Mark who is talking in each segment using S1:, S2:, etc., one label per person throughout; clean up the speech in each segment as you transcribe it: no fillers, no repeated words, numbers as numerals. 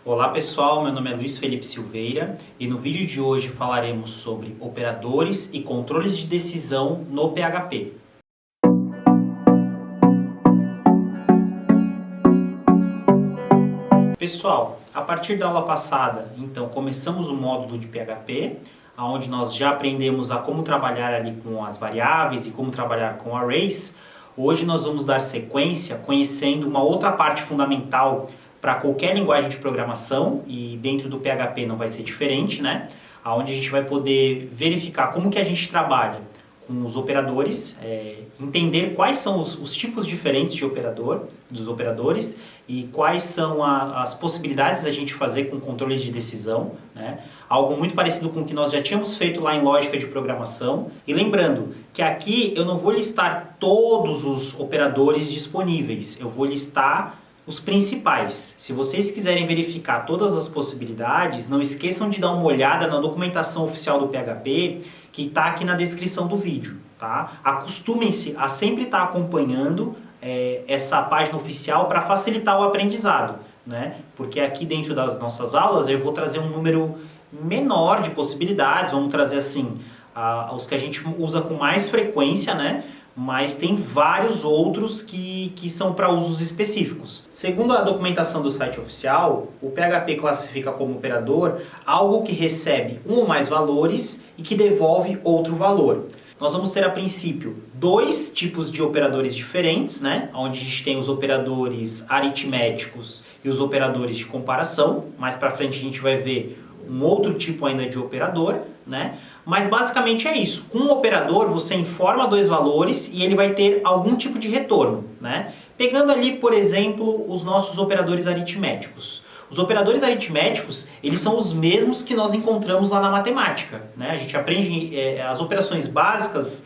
S1: Olá pessoal, meu nome é Luiz Felipe Silveira e no vídeo de hoje falaremos sobre operadores e controles de decisão no PHP. Pessoal, a partir da aula passada, então, começamos o módulo de PHP, onde nós já aprendemos a como trabalhar ali com as variáveis e como trabalhar com arrays. Hoje nós vamos dar sequência conhecendo uma outra parte fundamental para qualquer linguagem de programação, e dentro do PHP não vai ser diferente, né? Onde a gente vai poder verificar como que a gente trabalha com os operadores, entender quais são os tipos diferentes dos operadores e quais são as possibilidades da gente fazer com controles de decisão, né? Algo muito parecido com o que nós já tínhamos feito lá em lógica de programação. E lembrando que aqui eu não vou listar todos os operadores disponíveis, eu vou listar os principais. Se vocês quiserem verificar todas as possibilidades, não esqueçam de dar uma olhada na documentação oficial do PHP, que está aqui na descrição do vídeo, tá? Acostumem-se a sempre estar acompanhando essa página oficial para facilitar o aprendizado, né? Porque aqui dentro das nossas aulas eu vou trazer um número menor de possibilidades, vamos trazer assim, os que a gente usa com mais frequência, né? Mas tem vários outros que são para usos específicos. Segundo a documentação do site oficial, o PHP classifica como operador algo que recebe um ou mais valores e que devolve outro valor. Nós vamos ter a princípio dois tipos de operadores diferentes, né? Onde a gente tem os operadores aritméticos e os operadores de comparação. Mais para frente a gente vai ver um outro tipo ainda de operador, né? Mas basicamente é isso. Com um operador você informa dois valores e ele vai ter algum tipo de retorno, né? Pegando ali, por exemplo, os nossos operadores aritméticos. Os operadores aritméticos, eles são os mesmos que nós encontramos lá na matemática, né? A gente aprende as operações básicas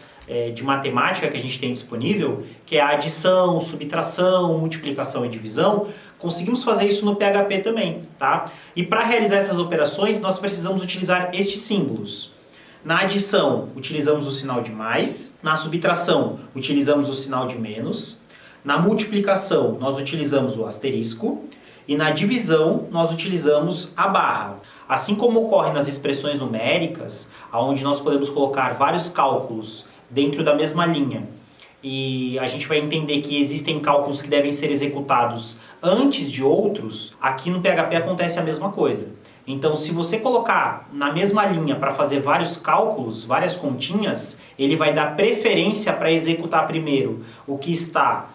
S1: de matemática que a gente tem disponível, que é a adição, subtração, multiplicação e divisão. Conseguimos fazer isso no PHP também, tá? E para realizar essas operações, nós precisamos utilizar estes símbolos. Na adição, utilizamos o sinal de mais. Na subtração, utilizamos o sinal de menos. Na multiplicação, nós utilizamos o asterisco. E na divisão, nós utilizamos a barra. Assim como ocorre nas expressões numéricas, onde nós podemos colocar vários cálculos dentro da mesma linha, e a gente vai entender que existem cálculos que devem ser executados antes de outros, aqui no PHP acontece a mesma coisa. Então, se você colocar na mesma linha para fazer vários cálculos, várias continhas, ele vai dar preferência para executar primeiro o que está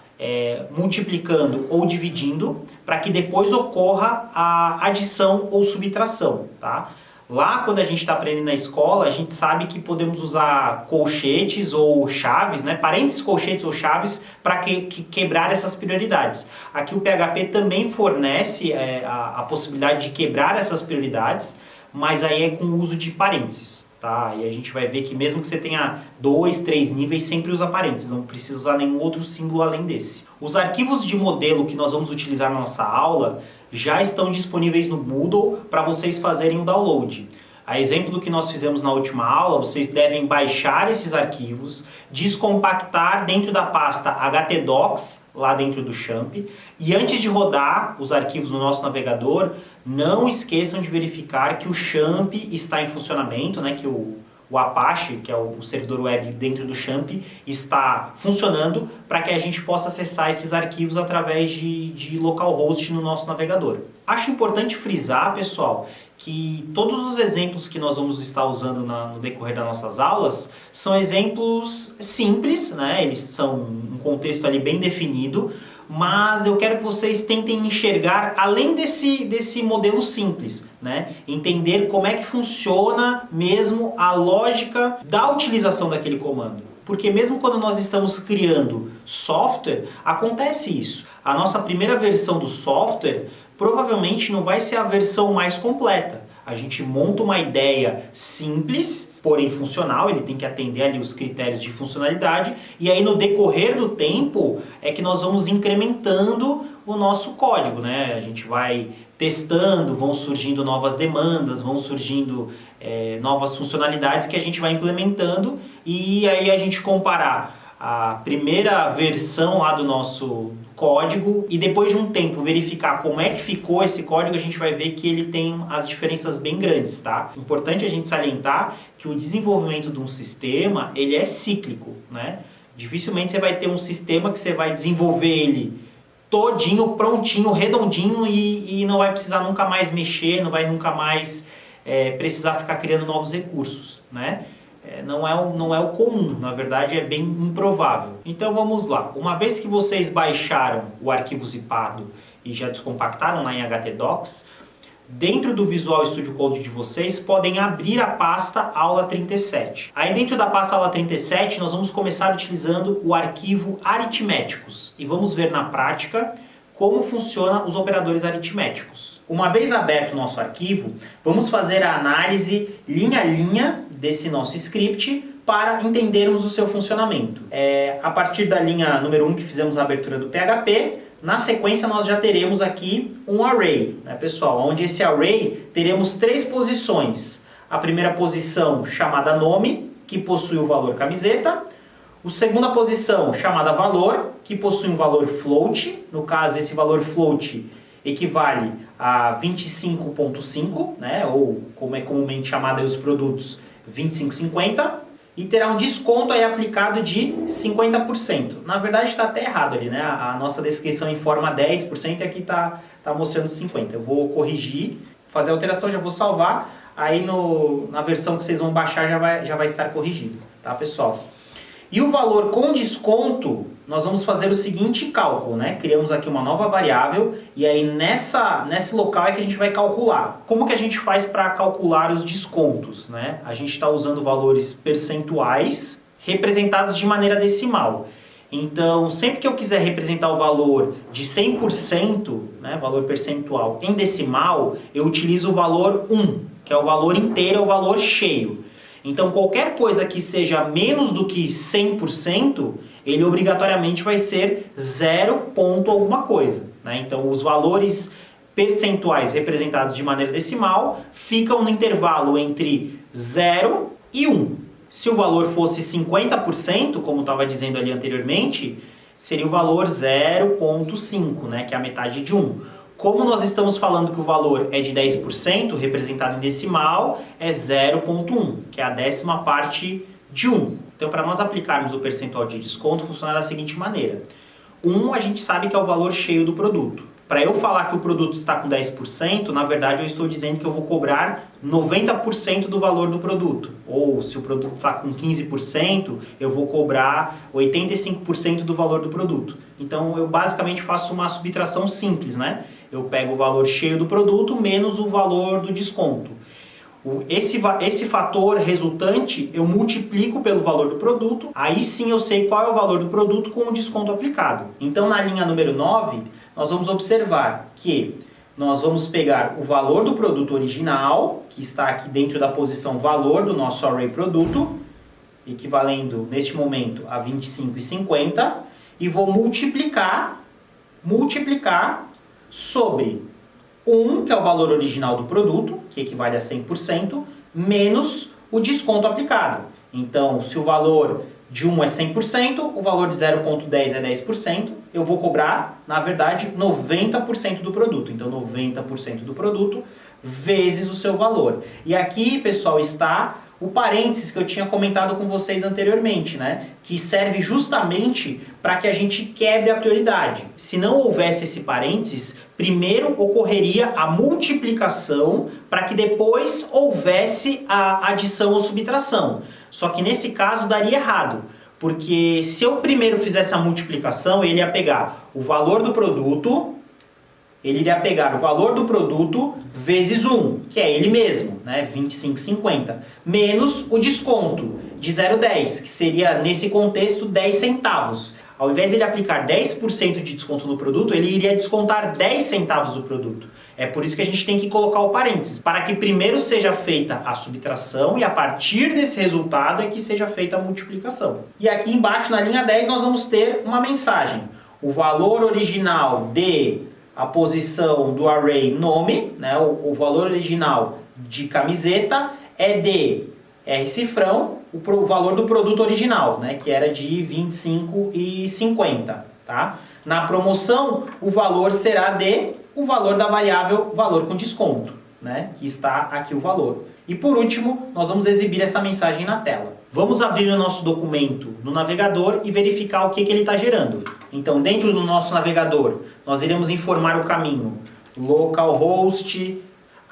S1: multiplicando ou dividindo, para que depois ocorra a adição ou subtração, tá? Lá, quando a gente está aprendendo na escola, a gente sabe que podemos usar colchetes ou chaves, né? Parênteses, colchetes ou chaves, para quebrar essas prioridades. Aqui o PHP também fornece a possibilidade de quebrar essas prioridades, mas aí é com o uso de parênteses, tá? E a gente vai ver que mesmo que você tenha 2, 3 níveis, sempre usa parênteses, não precisa usar nenhum outro símbolo além desse. Os arquivos de modelo que nós vamos utilizar na nossa aula já estão disponíveis no Moodle para vocês fazerem o download. A exemplo do que nós fizemos na última aula, vocês devem baixar esses arquivos, descompactar dentro da pasta htdocs, lá dentro do XAMPP, e antes de rodar os arquivos no nosso navegador, não esqueçam de verificar que o XAMPP está em funcionamento, né, que o Apache, que é o servidor web dentro do XAMPP, está funcionando para que a gente possa acessar esses arquivos através de localhost no nosso navegador. Acho importante frisar, pessoal, que todos os exemplos que nós vamos estar usando no decorrer das nossas aulas são exemplos simples, né? Eles são um contexto ali bem definido, mas eu quero que vocês tentem enxergar além desse modelo simples, né? Entender como é que funciona mesmo a lógica da utilização daquele comando. Porque mesmo quando nós estamos criando software, acontece isso. A nossa primeira versão do software provavelmente não vai ser a versão mais completa. A gente monta uma ideia simples, porém funcional, ele tem que atender ali os critérios de funcionalidade, e aí no decorrer do tempo é que nós vamos incrementando o nosso código, né? A gente vai testando, vão surgindo novas demandas, vão surgindo novas funcionalidades que a gente vai implementando, e aí a gente comparar a primeira versão lá do nosso código e depois de um tempo verificar como é que ficou esse código, a gente vai ver que ele tem as diferenças bem grandes, tá? Importante a gente salientar que o desenvolvimento de um sistema, ele é cíclico, né? Dificilmente você vai ter um sistema que você vai desenvolver ele todinho, prontinho, redondinho e não vai precisar nunca mais mexer, não vai nunca mais precisar ficar criando novos recursos, né? Não é o comum, na verdade é bem improvável. Então vamos lá, uma vez que vocês baixaram o arquivo zipado e já descompactaram lá em htdocs, dentro do Visual Studio Code de vocês podem abrir a pasta aula 37. Aí dentro da pasta aula 37 nós vamos começar utilizando o arquivo aritméticos e vamos ver na prática como funciona os operadores aritméticos. Uma vez aberto o nosso arquivo, vamos fazer a análise linha a linha desse nosso script para entendermos o seu funcionamento. A partir da linha número 1 que fizemos a abertura do PHP, na sequência nós já teremos aqui um array, né, pessoal? Onde esse array teremos 3 posições. A primeira posição chamada nome, que possui o valor camiseta. A segunda posição chamada valor, que possui um valor float. No caso, esse valor float equivale a 25.5, né? Ou como é comumente chamado aí os produtos, 25,50. E terá um desconto aí aplicado de 50%. Na verdade está até errado ali, né? A nossa descrição informa 10% e aqui tá mostrando 50%. Eu vou corrigir, fazer a alteração, já vou salvar. Aí na versão que vocês vão baixar já vai estar corrigido, tá, pessoal? E o valor com desconto, nós vamos fazer o seguinte cálculo, né? Criamos aqui uma nova variável e aí nesse local é que a gente vai calcular. Como que a gente faz para calcular os descontos, né? A gente está usando valores percentuais representados de maneira decimal. Então, sempre que eu quiser representar o valor de 100%, né, valor percentual em decimal, eu utilizo o valor 1, que é o valor inteiro, é o valor cheio. Então, qualquer coisa que seja menos do que 100%, ele obrigatoriamente vai ser 0 ponto alguma coisa, né? Então, os valores percentuais representados de maneira decimal ficam no intervalo entre 0 e 1. Se o valor fosse 50%, como estava dizendo ali anteriormente, seria o valor 0,5, né? Que é a metade de 1. Como nós estamos falando que o valor é de 10%, representado em decimal, é 0,1, que é a 10ª parte de 1. Então, para nós aplicarmos o percentual de desconto, funciona da seguinte maneira. 1 a gente sabe que é o valor cheio do produto. Para eu falar que o produto está com 10%, na verdade eu estou dizendo que eu vou cobrar 90% do valor do produto. Ou se o produto está com 15%, eu vou cobrar 85% do valor do produto. Então eu basicamente faço uma subtração simples, né? Eu pego o valor cheio do produto menos o valor do desconto. Esse fator resultante eu multiplico pelo valor do produto, aí sim eu sei qual é o valor do produto com o desconto aplicado. Então na linha número 9, nós vamos observar que nós vamos pegar o valor do produto original, que está aqui dentro da posição valor do nosso array produto, equivalendo neste momento a 25,50, e vou multiplicar sobre 1, que é o valor original do produto, que equivale a 100%, menos o desconto aplicado. Então, se o valor de 1 é 100%, o valor de 0,10 é 10%, eu vou cobrar, na verdade, 90% do produto. Então, 90% do produto vezes o seu valor. E aqui, pessoal, está o parênteses que eu tinha comentado com vocês anteriormente, né? Que serve justamente para que a gente quebre a prioridade. Se não houvesse esse parênteses, primeiro ocorreria a multiplicação para que depois houvesse a adição ou subtração. Só que nesse caso daria errado, porque se eu primeiro fizesse a multiplicação, ele ia pegar o valor do produto, vezes 1, que é ele mesmo, né, 25,50, menos o desconto de 0,10, que seria, nesse contexto, 10 centavos. Ao invés de ele aplicar 10% de desconto no produto, ele iria descontar 10 centavos do produto. É por isso que a gente tem que colocar o parênteses, para que primeiro seja feita a subtração e a partir desse resultado é que seja feita a multiplicação. E aqui embaixo, na linha 10, nós vamos ter uma mensagem. O valor original de a posição do array nome, né, o valor original de camiseta é de R cifrão, o valor do produto original, né, que era de R$ 25,50. Tá? Na promoção, o valor será o valor da variável valor com desconto, né, que está aqui o valor. E por último, nós vamos exibir essa mensagem na tela. Vamos abrir o nosso documento no navegador e verificar o que ele está gerando. Então, dentro do nosso navegador, nós iremos informar o caminho localhost,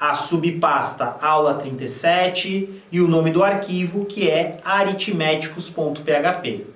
S1: a subpasta aula 37 e o nome do arquivo, que é aritméticos.php.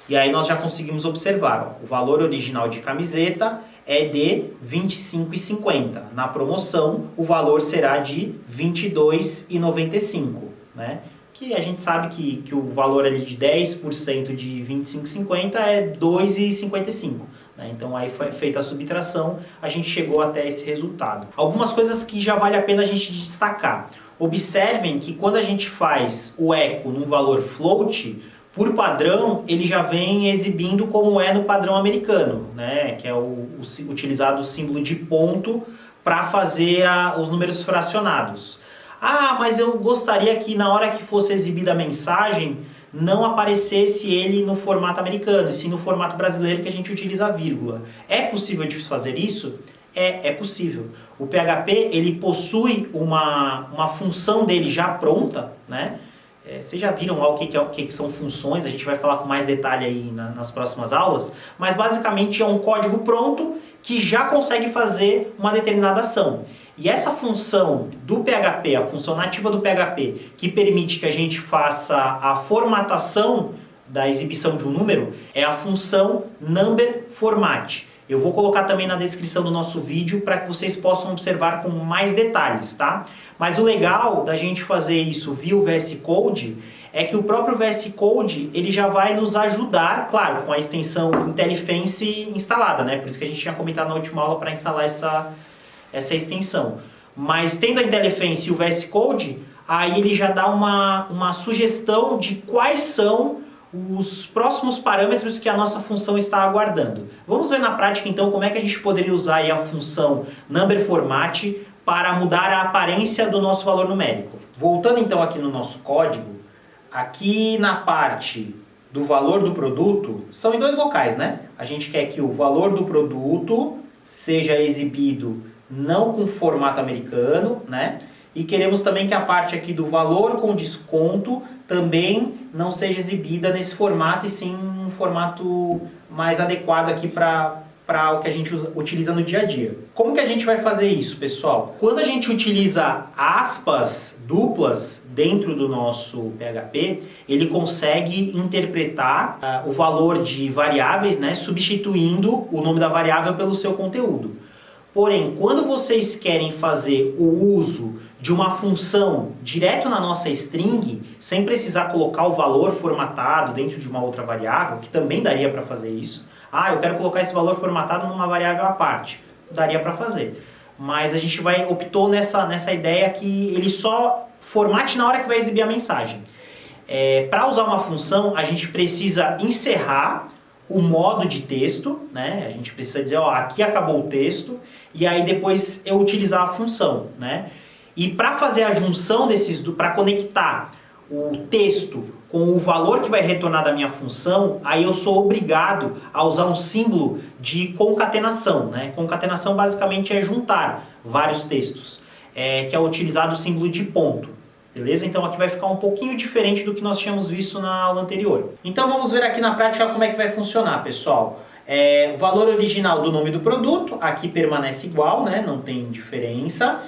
S1: E aí nós já conseguimos observar, ó, o valor original de camiseta é de R$ 25,50. Na promoção, o valor será de R$ 22,95, né? Que a gente sabe que o valor ali de 10% de R$ 25,50 é R$ 2,55. Né? Então aí foi feita a subtração, a gente chegou até esse resultado. Algumas coisas que já vale a pena a gente destacar. Observem que quando a gente faz o eco num valor float, por padrão, ele já vem exibindo como é no padrão americano, né? Que é utilizado o símbolo de ponto para fazer os números fracionados. Ah, mas eu gostaria que na hora que fosse exibida a mensagem, não aparecesse ele no formato americano, e sim no formato brasileiro que a gente utiliza a vírgula. É possível de fazer isso? É possível. O PHP, ele possui uma função dele já pronta, né? Vocês já viram lá o que são funções, a gente vai falar com mais detalhe aí nas próximas aulas, mas basicamente é um código pronto que já consegue fazer uma determinada ação. E essa função do PHP, a função nativa do PHP, que permite que a gente faça a formatação da exibição de um número, é a função numberFormat. Eu vou colocar também na descrição do nosso vídeo para que vocês possam observar com mais detalhes, tá? Mas o legal da gente fazer isso via o VS Code é que o próprio VS Code ele já vai nos ajudar, claro, com a extensão IntelliFance instalada, né? Por isso que a gente tinha comentado na última aula para instalar essa extensão. Mas tendo a IntelliFance e o VS Code, aí ele já dá uma sugestão de quais são os próximos parâmetros que a nossa função está aguardando. Vamos ver na prática então como é que a gente poderia usar aí a função numberFormat para mudar a aparência do nosso valor numérico. Voltando então aqui no nosso código, aqui na parte do valor do produto, são em dois locais, né? A gente quer que o valor do produto seja exibido não com formato americano, né? E queremos também que a parte aqui do valor com desconto também não seja exibida nesse formato, e sim um formato mais adequado aqui para o que a gente utiliza no dia a dia. Como que a gente vai fazer isso, pessoal? Quando a gente utiliza aspas duplas dentro do nosso PHP, ele consegue interpretar o valor de variáveis, né, substituindo o nome da variável pelo seu conteúdo. Porém, quando vocês querem fazer o uso de uma função direto na nossa string, sem precisar colocar o valor formatado dentro de uma outra variável, que também daria para fazer isso. Ah, eu quero colocar esse valor formatado numa variável à parte. Daria para fazer. Mas a gente optou nessa ideia que ele só formate na hora que vai exibir a mensagem. Para usar uma função, a gente precisa encerrar o modo de texto, né? A gente precisa dizer, ó, aqui acabou o texto, e aí depois eu utilizar a função, né? E para fazer a junção para conectar o texto com o valor que vai retornar da minha função, aí eu sou obrigado a usar um símbolo de concatenação, né? Concatenação basicamente é juntar vários textos, que é utilizado o símbolo de ponto. Beleza? Então aqui vai ficar um pouquinho diferente do que nós tínhamos visto na aula anterior. Então vamos ver aqui na prática como é que vai funcionar, pessoal. O valor original do nome do produto, aqui permanece igual, né? Não tem diferença.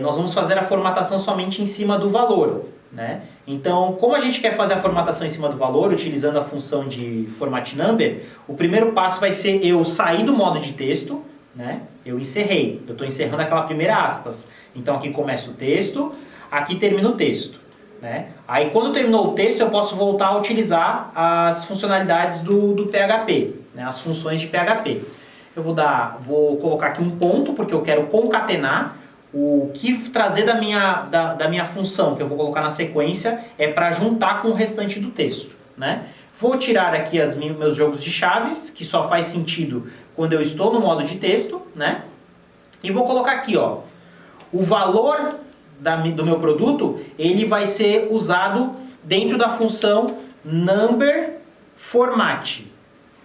S1: Nós vamos fazer a formatação somente em cima do valor, né? Então, como a gente quer fazer a formatação em cima do valor, utilizando a função de formatNumber, o primeiro passo vai ser eu sair do modo de texto, né? Eu encerrei, eu estou encerrando aquela primeira aspas. Então aqui começa o texto, aqui termina o texto, né? Aí quando terminou o texto eu posso voltar a utilizar as funcionalidades do PHP, né? As funções de PHP. Eu vou colocar aqui um ponto porque eu quero concatenar o que trazer da minha função, que eu vou colocar na sequência, para juntar com o restante do texto, né? Vou tirar aqui meus jogos de chaves, que só faz sentido quando eu estou no modo de texto, né? E vou colocar aqui, ó, o valor do meu produto, ele vai ser usado dentro da função number format.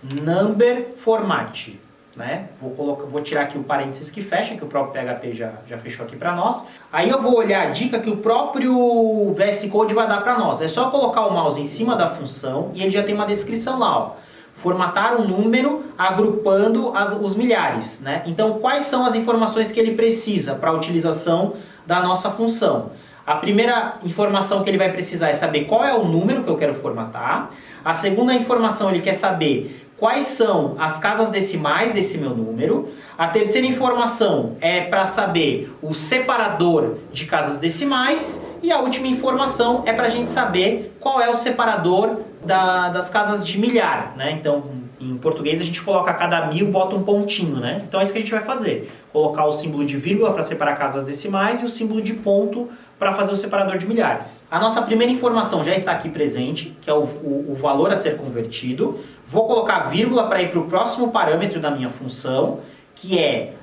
S1: Number format. Né? Vou tirar aqui o parênteses que fecha, que o próprio PHP já fechou aqui para nós. Aí eu vou olhar a dica que o próprio VS Code vai dar para nós. É só colocar o mouse em cima da função e ele já tem uma descrição lá. Ó. Formatar um número agrupando os milhares. Né? Então, quais são as informações que ele precisa para a utilização da nossa função? A primeira informação que ele vai precisar é saber qual é o número que eu quero formatar. A segunda informação ele quer saber quais são as casas decimais desse meu número. A terceira informação é para saber o separador de casas decimais. E a última informação é para a gente saber qual é o separador das casas de milhar. Né? Então, em português, a gente coloca a cada 1000, bota um pontinho. Né? Então, é isso que a gente vai fazer. Colocar o símbolo de vírgula para separar casas decimais e o símbolo de ponto para fazer o separador de milhares. A nossa primeira informação já está aqui presente, que é o valor a ser convertido. Vou colocar vírgula para ir para o próximo parâmetro da minha função, que é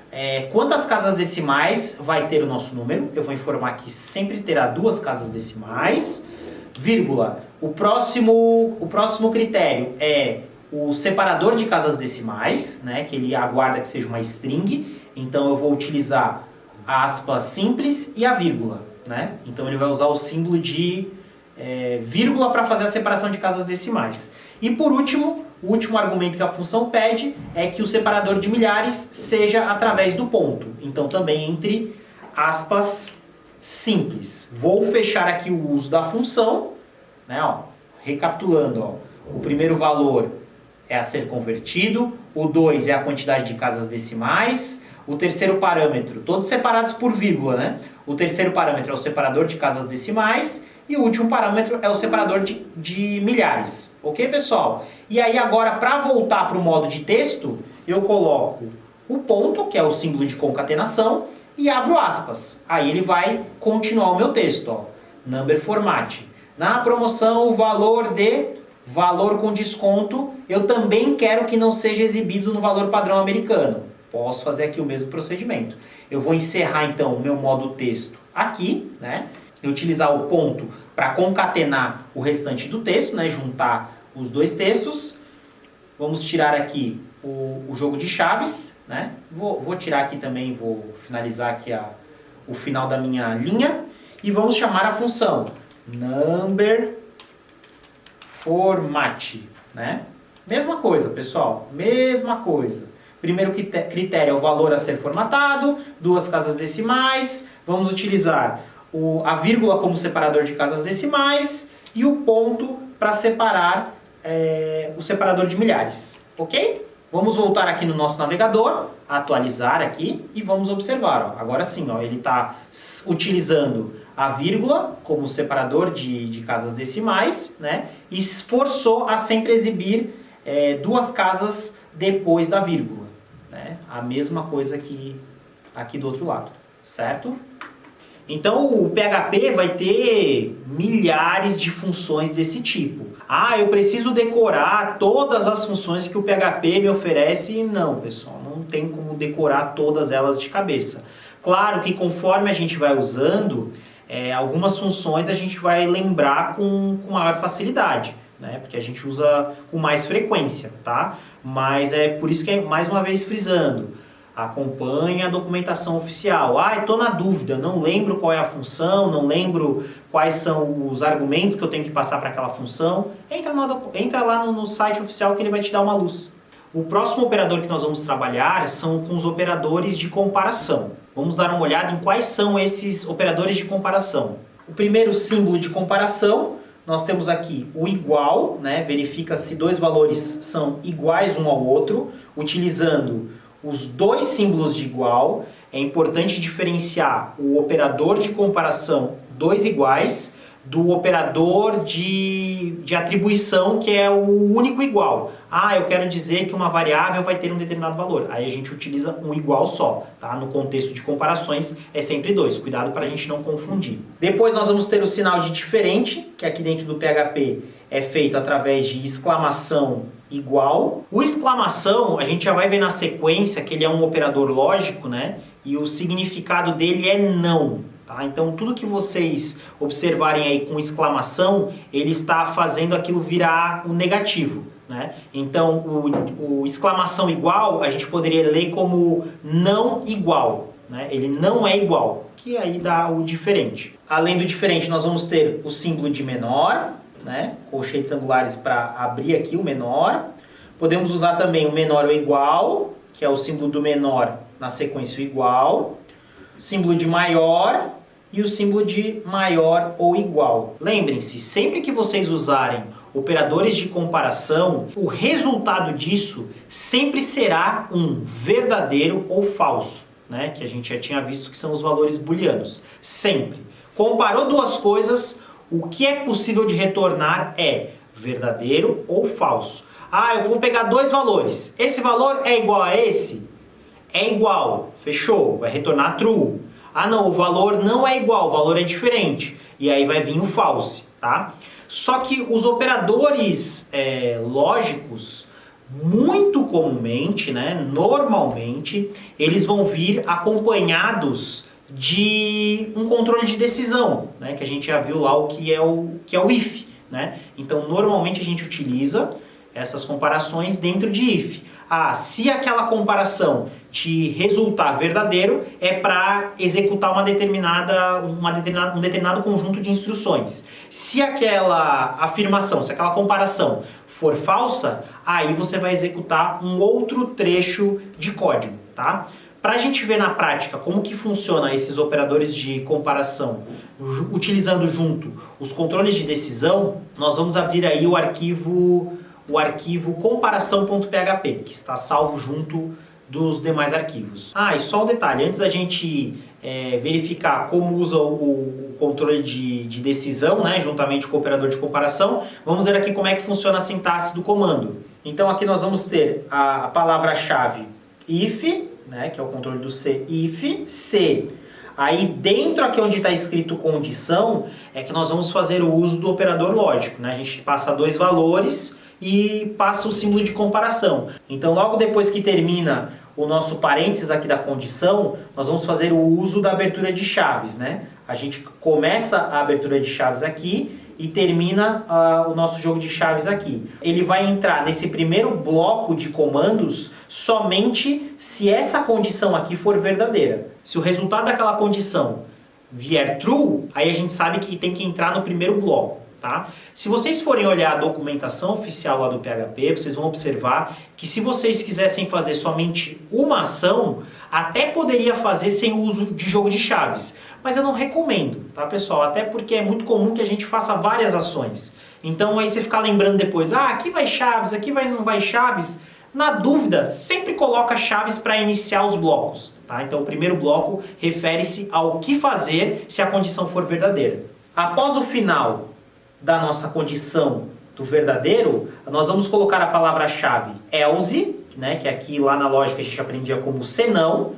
S1: quantas casas decimais vai ter o nosso número. Eu vou informar que sempre terá 2 casas decimais. Vírgula. O próximo critério é o separador de casas decimais, né, que ele aguarda que seja uma string. Então eu vou utilizar a aspas simples e a vírgula. Né? Então ele vai usar o símbolo de vírgula para fazer a separação de casas decimais. E por último, o último argumento que a função pede é que o separador de milhares seja através do ponto. Então também entre aspas simples. Vou fechar aqui o uso da função. Né? Ó, recapitulando, ó, o primeiro valor é a ser convertido, o 2 é a quantidade de casas decimais. O terceiro parâmetro, todos separados por vírgula, né? O terceiro parâmetro é o separador de casas decimais e o último parâmetro é o separador de milhares. Ok, pessoal? E aí agora, para voltar para o modo de texto, eu coloco o ponto, que é o símbolo de concatenação, e abro aspas. Aí ele vai continuar o meu texto, ó. Number format. Na promoção, o valor com desconto, eu também quero que não seja exibido no valor padrão americano. Posso fazer aqui o mesmo procedimento. Eu vou encerrar então o meu modo texto aqui, né? E utilizar o ponto para concatenar o restante do texto, né? Juntar os dois textos. Vamos tirar aqui o jogo de chaves, né? Vou tirar aqui também, vou finalizar aqui o final da minha linha. E vamos chamar a função number format, né? Mesma coisa, pessoal, mesma coisa. Primeiro critério é o valor a ser formatado, 2 casas decimais. Vamos utilizar a vírgula como separador de casas decimais e o ponto para separar o separador de milhares. Ok? Vamos voltar aqui no nosso navegador, atualizar aqui e vamos observar. Ó, agora sim, ó, ele está utilizando a vírgula como separador de casas decimais, né? E esforçou a sempre exibir 2 casas depois da vírgula. Né? A mesma coisa que aqui do outro lado, certo? Então o PHP vai ter milhares de funções desse tipo. Ah, eu preciso decorar todas as funções que o PHP me oferece. Não, pessoal, não tem como decorar todas elas de cabeça. Claro que conforme a gente vai usando, algumas funções a gente vai lembrar com maior facilidade, né? Porque a gente usa com mais frequência, tá? Mas é por isso que, mais uma vez frisando, acompanhe a documentação oficial. Ah, estou na dúvida, não lembro qual é a função, não lembro quais são os argumentos que eu tenho que passar para aquela função. Entra lá no site oficial que ele vai te dar uma luz. O próximo operador que nós vamos trabalhar são com os operadores de comparação. Vamos dar uma olhada em quais são esses operadores de comparação. O primeiro símbolo de comparação, nós temos aqui o igual, né? Verifica se 2 valores são iguais um ao outro, utilizando os 2 símbolos de igual. É importante diferenciar o operador de comparação 2 iguais do operador de atribuição, que é o único igual. Ah, eu quero dizer que uma variável vai ter um determinado valor. Aí a gente utiliza um igual só, tá? No contexto de comparações é sempre 2. Cuidado para a gente não confundir. Depois nós vamos ter o sinal de diferente, que aqui dentro do PHP é feito através de exclamação igual. O exclamação, a gente já vai ver na sequência que ele é um operador lógico, né? E o significado dele é não. Tá? Então, tudo que vocês observarem aí com exclamação, ele está fazendo aquilo virar um negativo. Né? Então, o exclamação igual, a gente poderia ler como não igual. Né? Ele não é igual, que aí dá o diferente. Além do diferente, nós vamos ter o símbolo de menor, né? Colchetes angulares para abrir aqui o menor. Podemos usar também o menor ou igual, que é o símbolo do menor na sequência igual. Símbolo de maior e o símbolo de maior ou igual. Lembrem-se, sempre que vocês usarem operadores de comparação, o resultado disso sempre será um verdadeiro ou falso, né? Que a gente já tinha visto que são os valores booleanos. Sempre. Comparou duas coisas, o que é possível de retornar é verdadeiro ou falso. Ah, eu vou pegar dois valores. Esse valor é igual a esse? É igual. Fechou. Vai retornar true. Ah não, o valor não é igual, o valor é diferente. E aí vai vir o false, tá? Só que os operadores lógicos, muito comumente, né, normalmente, eles vão vir acompanhados de um controle de decisão, né, que a gente já viu lá o que é o if. Né? Então, normalmente a gente utiliza essas comparações dentro de if. Ah, se aquela comparação te resultar verdadeiro, é para executar um determinado conjunto de instruções. Se aquela afirmação, se aquela comparação for falsa, aí você vai executar um outro trecho de código, tá? Para a gente ver na prática como que funciona esses operadores de comparação, utilizando junto os controles de decisão, nós vamos abrir aí o arquivo comparação.php, que está salvo junto dos demais arquivos. Ah, e só um detalhe, antes da gente verificar como usa o controle de decisão, né, juntamente com o operador de comparação, vamos ver aqui como é que funciona a sintaxe do comando. Então aqui nós vamos ter a palavra-chave if, né, que é o controle do C, if, C. Aí dentro aqui onde está escrito condição, é que nós vamos fazer o uso do operador lógico. Né? A gente passa dois valores e passa o símbolo de comparação. Então logo depois que termina o nosso parênteses aqui da condição, nós vamos fazer o uso da abertura de chaves. Né? A gente começa a abertura de chaves aqui e termina o nosso jogo de chaves aqui. Ele vai entrar nesse primeiro bloco de comandos somente se essa condição aqui for verdadeira. Se o resultado daquela condição vier true, aí a gente sabe que tem que entrar no primeiro bloco. Tá? Se vocês forem olhar a documentação oficial lá do PHP, vocês vão observar que se vocês quisessem fazer somente uma ação, até poderia fazer sem o uso de jogo de chaves. Mas eu não recomendo, tá, pessoal? Até porque é muito comum que a gente faça várias ações. Então aí você ficar lembrando depois, ah, aqui vai chaves, aqui não vai chaves. Na dúvida, sempre coloca chaves para iniciar os blocos. Tá? Então o primeiro bloco refere-se ao que fazer se a condição for verdadeira. Após o final da nossa condição do verdadeiro, nós vamos colocar a palavra-chave else, né, que aqui lá na lógica a gente aprendia como senão,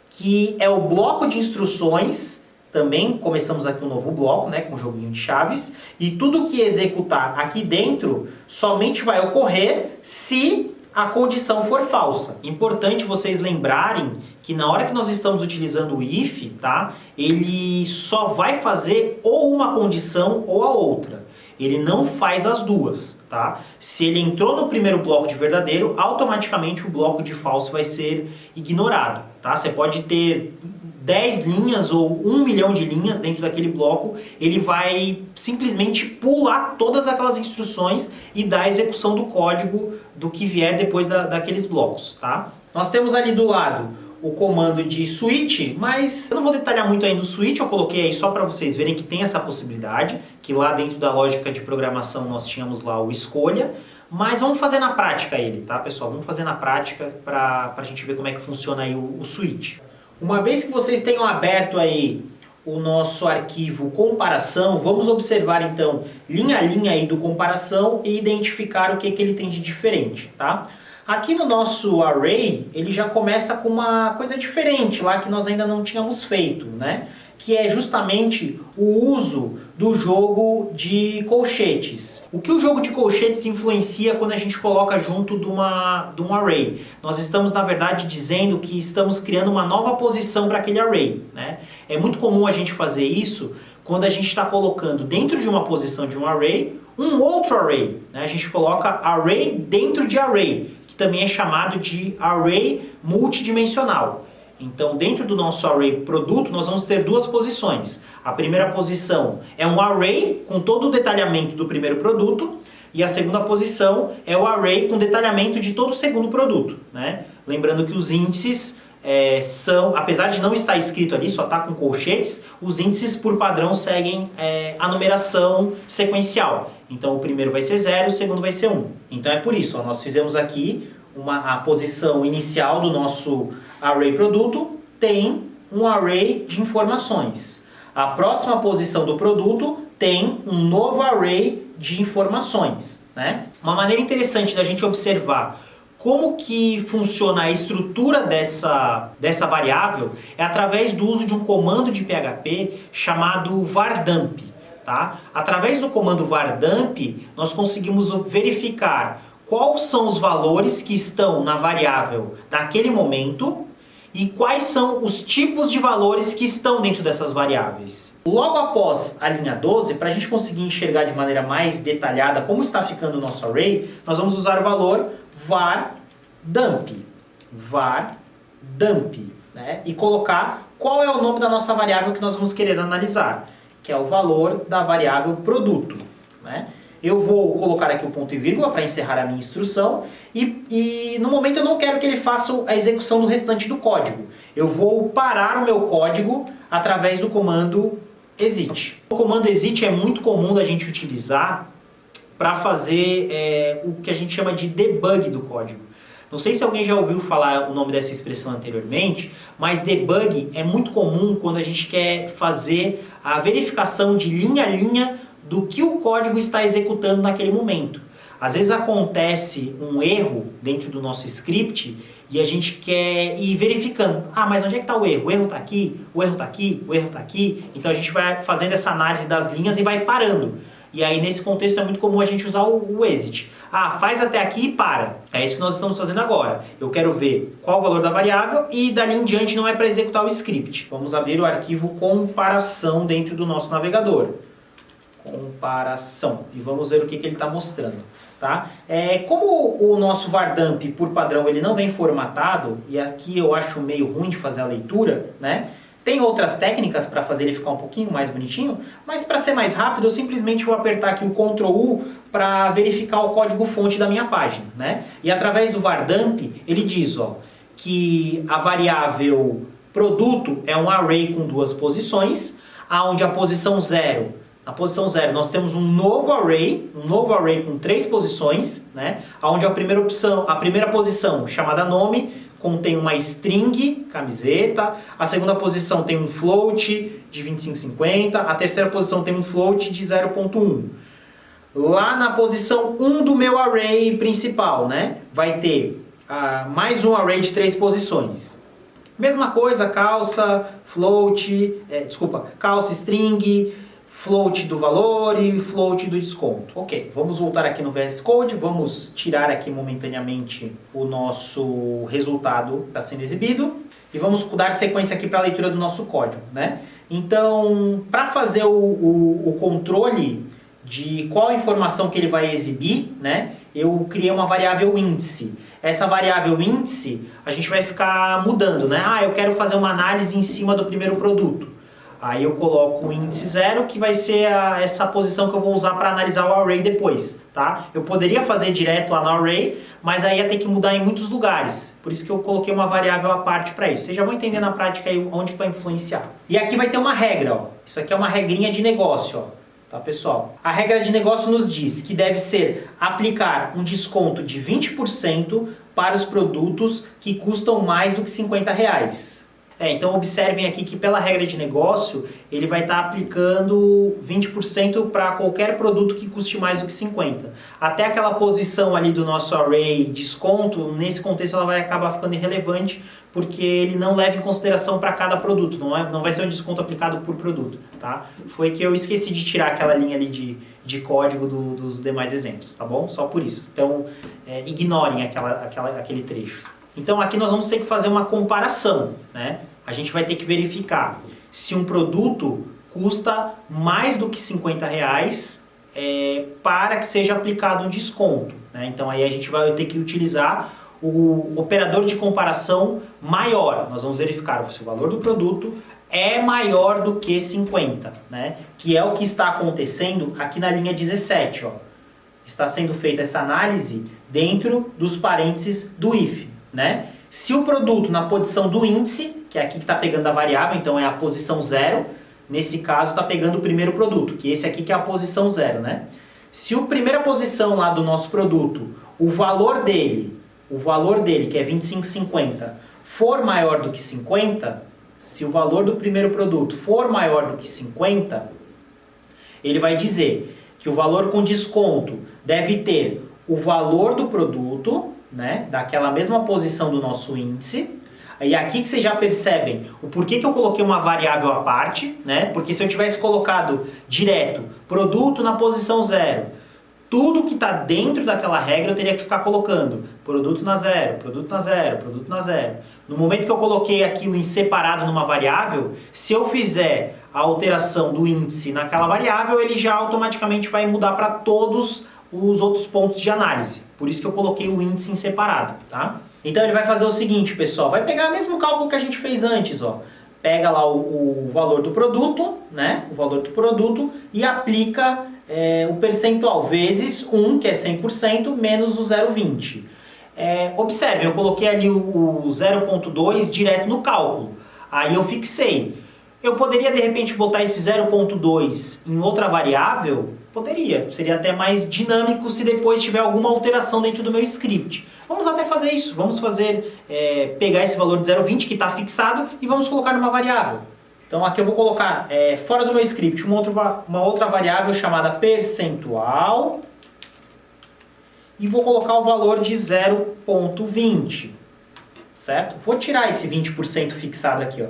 S1: que é o bloco de instruções. Também começamos aqui um novo bloco, né, com um joguinho de chaves, e tudo que executar aqui dentro somente vai ocorrer se a condição for falsa. Importante vocês lembrarem que na hora que nós estamos utilizando o if, tá, ele só vai fazer ou uma condição ou a outra. Ele não faz as duas, tá? Se ele entrou no primeiro bloco de verdadeiro, automaticamente o bloco de falso vai ser ignorado, tá? Você pode ter 10 linhas ou 1 milhão de linhas dentro daquele bloco, ele vai simplesmente pular todas aquelas instruções e dar a execução do código do que vier depois daqueles blocos, tá? Nós temos ali do lado o comando de switch, mas eu não vou detalhar muito ainda o switch, eu coloquei aí só para vocês verem que tem essa possibilidade, que lá dentro da lógica de programação nós tínhamos lá o escolha, mas vamos fazer na prática ele, tá, pessoal? Vamos fazer na prática para a gente ver como é que funciona aí o switch. Uma vez que vocês tenham aberto aí o nosso arquivo comparação, vamos observar então linha a linha aí do comparação e identificar o que ele tem de diferente, tá? Aqui no nosso array, ele já começa com uma coisa diferente lá que nós ainda não tínhamos feito, né? que é justamente o uso do jogo de colchetes. O que o jogo de colchetes influencia quando a gente coloca junto de um array? Nós estamos, na verdade, dizendo que estamos criando uma nova posição para aquele array, né? É muito comum a gente fazer isso quando a gente está colocando dentro de uma posição de um array, um outro array, né? A gente coloca array dentro de array, que também é chamado de array multidimensional. Então, dentro do nosso array produto, nós vamos ter duas posições. A primeira posição é um array com todo o detalhamento do primeiro produto, e a segunda posição é o array com detalhamento de todo o segundo produto, né? Lembrando que os índices são, apesar de não estar escrito ali, só está com colchetes, os índices por padrão seguem a numeração sequencial. Então, o primeiro vai ser 0, o segundo vai ser 1. Então, é por isso, ó, nós fizemos aqui a posição inicial do nosso array produto, tem um array de informações. A próxima posição do produto tem um novo array de informações, né? Uma maneira interessante da gente observar como que funciona a estrutura dessa variável é através do uso de um comando de PHP chamado vardump, tá? Através do comando vardump, nós conseguimos verificar quais são os valores que estão na variável naquele momento e quais são os tipos de valores que estão dentro dessas variáveis. Logo após a linha 12, para a gente conseguir enxergar de maneira mais detalhada como está ficando o nosso array, nós vamos usar o valor vardump, né? E colocar qual é o nome da nossa variável que nós vamos querer analisar, que é o valor da variável produto, né? Eu vou colocar aqui o ponto e vírgula para encerrar a minha instrução e no momento eu não quero que ele faça a execução do restante do código. Eu vou parar o meu código através do comando exit. O comando exit é muito comum da gente utilizar para fazer o que a gente chama de debug do código. Não sei se alguém já ouviu falar o nome dessa expressão anteriormente, mas debug é muito comum quando a gente quer fazer a verificação de linha a linha do que o código está executando naquele momento. Às vezes acontece um erro dentro do nosso script e a gente quer ir verificando. Ah, mas onde é que está o erro? O erro está aqui, o erro está aqui, o erro está aqui. Então a gente vai fazendo essa análise das linhas e vai parando. E aí nesse contexto é muito comum a gente usar o exit. Ah, faz até aqui e para. É isso que nós estamos fazendo agora. Eu quero ver qual o valor da variável e dali em diante não é para executar o script. Vamos abrir o arquivo comparação dentro do nosso navegador. Comparação. E vamos ver o que ele está mostrando. Tá? Como o nosso vardump, por padrão, ele não vem formatado, e aqui eu acho meio ruim de fazer a leitura, né? Tem outras técnicas para fazer ele ficar um pouquinho mais bonitinho, mas para ser mais rápido eu simplesmente vou apertar aqui o Ctrl U para verificar o código-fonte da minha página, né? E através do vardump ele diz que a variável produto é um array com duas posições, onde a posição 0, na posição 0 nós temos um novo array com 3 posições, né? Onde a primeira posição, chamada nome, contém uma string, camiseta. A segunda posição tem um float de 2550. A terceira posição tem um float de 0.1. Lá na posição 1 do meu array principal, né, vai ter mais um array de 3 posições. Mesma coisa, calça, calça, string, float do valor e float do desconto. Ok, vamos voltar aqui no VS Code, vamos tirar aqui momentaneamente o nosso resultado que está sendo exibido e vamos dar sequência aqui para a leitura do nosso código, né? Então, para fazer o controle de qual informação que ele vai exibir, né, eu criei uma variável índice. Essa variável índice a gente vai ficar mudando, né? Eu quero fazer uma análise em cima do primeiro produto. Aí eu coloco o índice 0, que vai ser essa posição que eu vou usar para analisar o array depois, tá? Eu poderia fazer direto lá no array, mas aí ia ter que mudar em muitos lugares. Por isso que eu coloquei uma variável à parte para isso. Vocês já vão entender na prática aí onde vai influenciar. E aqui vai ter uma regra, Isso aqui é uma regrinha de negócio, Tá, pessoal? A regra de negócio nos diz que deve ser aplicar um desconto de 20% para os produtos que custam mais do que R$50. Então observem aqui que pela regra de negócio, ele vai estar aplicando 20% para qualquer produto que custe mais do que 50. Até aquela posição ali do nosso array desconto, nesse contexto ela vai acabar ficando irrelevante, porque ele não leva em consideração para cada produto, não vai ser um desconto aplicado por produto. Tá? Foi que eu esqueci de tirar aquela linha ali de código dos demais exemplos, tá bom? Só por isso. Então ignorem aquele trecho. Então aqui nós vamos ter que fazer uma comparação, né? A gente vai ter que verificar se um produto custa mais do que R$50 para que seja aplicado um desconto, né? Então aí a gente vai ter que utilizar o operador de comparação maior. Nós vamos verificar se o valor do produto é maior do que 50, né? Que é o que está acontecendo aqui na linha 17. Ó. Está sendo feita essa análise dentro dos parênteses do if. Né? Se o produto na posição do índice, que é aqui que está pegando a variável, então é a posição 0, nesse caso está pegando o primeiro produto, que esse aqui que é a posição 0. Né? Se a primeira posição lá do nosso produto, o valor dele, que é 25,50, for maior do que 50, se o valor do primeiro produto for maior do que 50, ele vai dizer que o valor com desconto deve ter o valor do produto, né, daquela mesma posição do nosso índice. E aqui que vocês já percebem o porquê que eu coloquei uma variável à parte, né? Porque se eu tivesse colocado direto produto na posição 0, tudo que está dentro daquela regra eu teria que ficar colocando produto na 0, produto na 0, produto na 0. No momento que eu coloquei aquilo em separado numa variável, se eu fizer a alteração do índice naquela variável, ele já automaticamente vai mudar para todos os outros pontos de análise. Por isso que eu coloquei o índice em separado, tá? Então ele vai fazer o seguinte, pessoal, vai pegar o mesmo cálculo que a gente fez antes, ó. Pega lá o valor do produto, né? O valor do produto e aplica o percentual vezes 1, que é 100%, menos o 0,20. Observe, eu coloquei ali o 0,2 direto no cálculo. Aí eu fixei. Eu poderia, de repente, botar esse 0,2 em outra variável? Poderia. Seria até mais dinâmico se depois tiver alguma alteração dentro do meu script. Vamos até fazer isso. Vamos pegar esse valor de 0,20 que está fixado e vamos colocar numa variável. Então aqui eu vou colocar, fora do meu script, uma outra variável chamada percentual. E vou colocar o valor de 0,20. Certo? Vou tirar esse 20% fixado aqui, ó,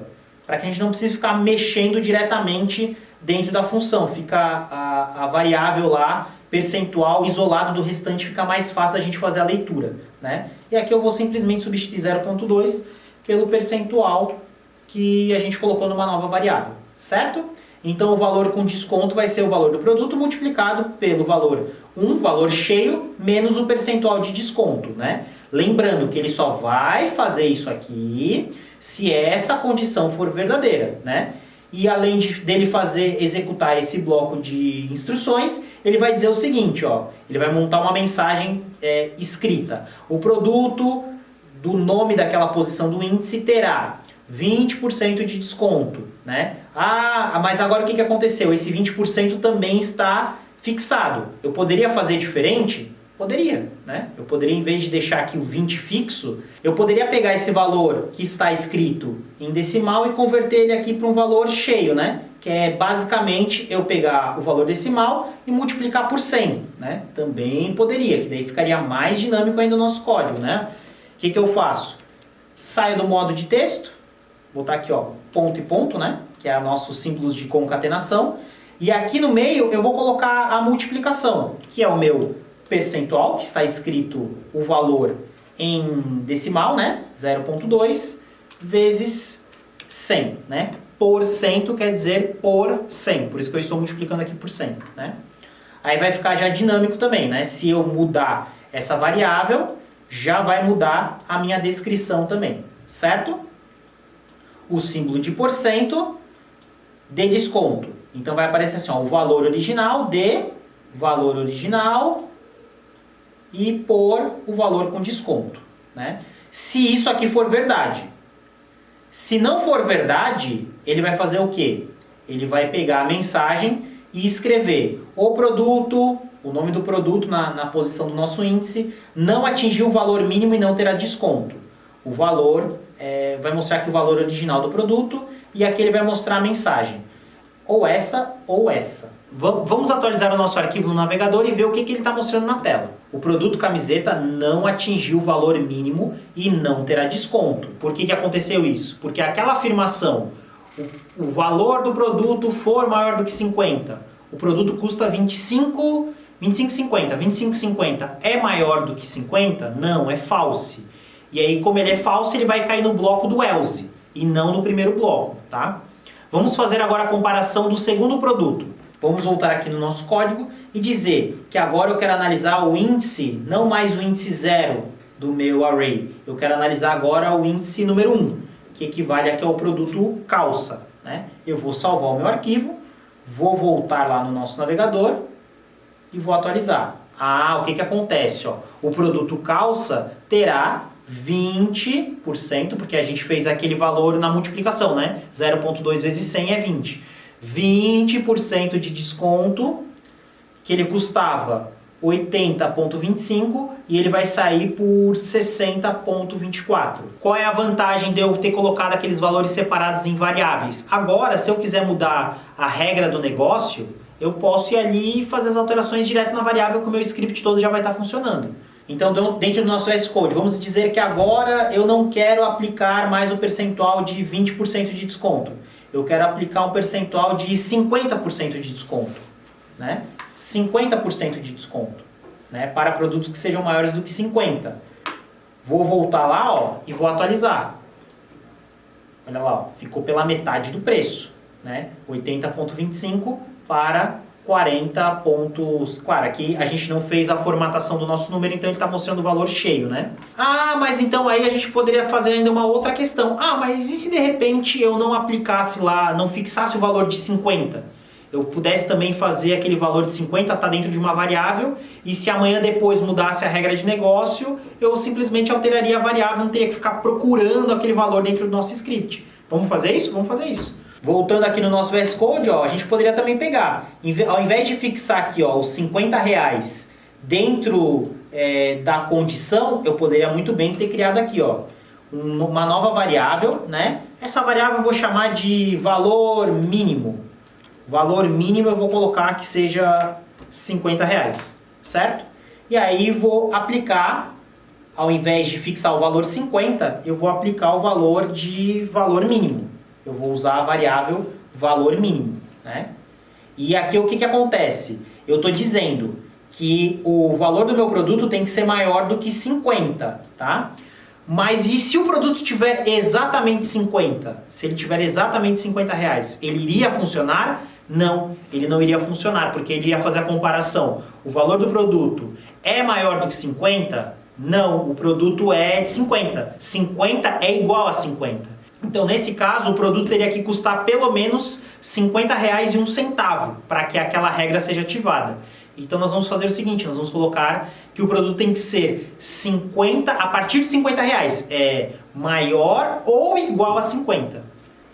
S1: para que a gente não precise ficar mexendo diretamente dentro da função. Fica a variável lá, percentual, isolado do restante, fica mais fácil da gente fazer a leitura. Né? E aqui eu vou simplesmente substituir 0,2 pelo percentual que a gente colocou numa nova variável. Certo? Então o valor com desconto vai ser o valor do produto multiplicado pelo valor valor cheio, menos o percentual de desconto. Né? Lembrando que ele só vai fazer isso aqui se essa condição for verdadeira, né? E além dele executar esse bloco de instruções, ele vai dizer o seguinte, ó, ele vai montar uma mensagem escrita. O produto do nome daquela posição do índice terá 20% de desconto, né? Mas agora o que aconteceu? Esse 20% também está fixado. Eu poderia fazer diferente? Poderia, né? Eu poderia, em vez de deixar aqui o 20 fixo, eu poderia pegar esse valor que está escrito em decimal e converter ele aqui para um valor cheio, né? Que é basicamente eu pegar o valor decimal e multiplicar por 100, né? Também poderia, que daí ficaria mais dinâmico ainda o nosso código, né? O que eu faço? Saio do modo de texto, vou botar aqui, ó, ponto e ponto, né? Que é nossos símbolos de concatenação. E aqui no meio eu vou colocar a multiplicação, que é o meu percentual, que está escrito o valor em decimal, né? 0,2 vezes 100, né? Porcento quer dizer por 100, por isso que eu estou multiplicando aqui por 100, né? Aí vai ficar já dinâmico também, né? Se eu mudar essa variável, já vai mudar a minha descrição também, certo? O símbolo de porcento de desconto. Então vai aparecer assim, ó, o valor original de valor original e por o valor com desconto, né? Se isso aqui for verdade. Se não for verdade, ele vai fazer o quê? Ele vai pegar a mensagem e escrever o produto, o nome do produto na posição do nosso índice, não atingiu o valor mínimo e não terá desconto. o valor, vai mostrar aqui o valor original do produto e aqui ele vai mostrar a mensagem. Ou essa ou essa. Vamos atualizar o nosso arquivo no navegador e ver o que ele está mostrando na tela. O produto camiseta não atingiu o valor mínimo e não terá desconto. Por que aconteceu isso? Porque aquela afirmação, o valor do produto for maior do que 50, o produto custa 25,50. 25,50 é maior do que 50? Não, é false. E aí, como ele é falso, ele vai cair no bloco do else e não no primeiro bloco, tá? Vamos fazer agora a comparação do segundo produto. Vamos voltar aqui no nosso código e dizer que agora eu quero analisar o índice, não mais o índice 0 do meu array. Eu quero analisar agora o índice número 1, que equivale aqui ao produto calça, né? Eu vou salvar o meu arquivo, vou voltar lá no nosso navegador e vou atualizar. O que acontece? O produto calça terá 20%, porque a gente fez aquele valor na multiplicação, né? 0,2 vezes 100 é 20. 20% de desconto, que ele custava 80,25 e ele vai sair por 60,24. Qual é a vantagem de eu ter colocado aqueles valores separados em variáveis? Agora, se eu quiser mudar a regra do negócio, eu posso ir ali e fazer as alterações direto na variável, que o meu script todo já vai estar funcionando. Então, dentro do nosso VS Code, vamos dizer que agora eu não quero aplicar mais o percentual de 20% de desconto. Eu quero aplicar um percentual de 50% de desconto, né? 50% de desconto, né? Para produtos que sejam maiores do que 50. Vou voltar lá, e vou atualizar. Olha lá, ficou pela metade do preço, né? 80,25 para 40 pontos. Claro, aqui a gente não fez a formatação do nosso número, então ele está mostrando o valor cheio, né? Mas então aí a gente poderia fazer ainda uma outra questão. Mas e se de repente eu não aplicasse lá, não fixasse o valor de 50? Eu pudesse também fazer aquele valor de 50 tá dentro de uma variável, e se amanhã depois mudasse a regra de negócio, eu simplesmente alteraria a variável, não teria que ficar procurando aquele valor dentro do nosso script. Vamos fazer isso? Vamos fazer isso. Voltando aqui no nosso VS Code, a gente poderia também pegar, ao invés de fixar aqui os R$50 dentro da condição, eu poderia muito bem ter criado aqui uma nova variável, né? Essa variável eu vou chamar de valor mínimo. Valor mínimo eu vou colocar que seja R$50, certo? E aí vou aplicar, ao invés de fixar o valor 50, eu vou aplicar o valor de valor mínimo. Eu vou usar a variável valor mínimo, né? E aqui o que acontece? Eu estou dizendo que o valor do meu produto tem que ser maior do que 50, tá? Mas e se o produto tiver exatamente 50? Se ele tiver exatamente R$50, ele iria funcionar? Não, ele não iria funcionar, porque ele iria fazer a comparação. O valor do produto é maior do que 50? Não, o produto é 50. 50 é igual a 50. Então, nesse caso, o produto teria que custar pelo menos R$50,01 para que aquela regra seja ativada. Então, nós vamos fazer o seguinte, nós vamos colocar que o produto tem que ser 50, a partir de R$50, é maior ou igual a 50.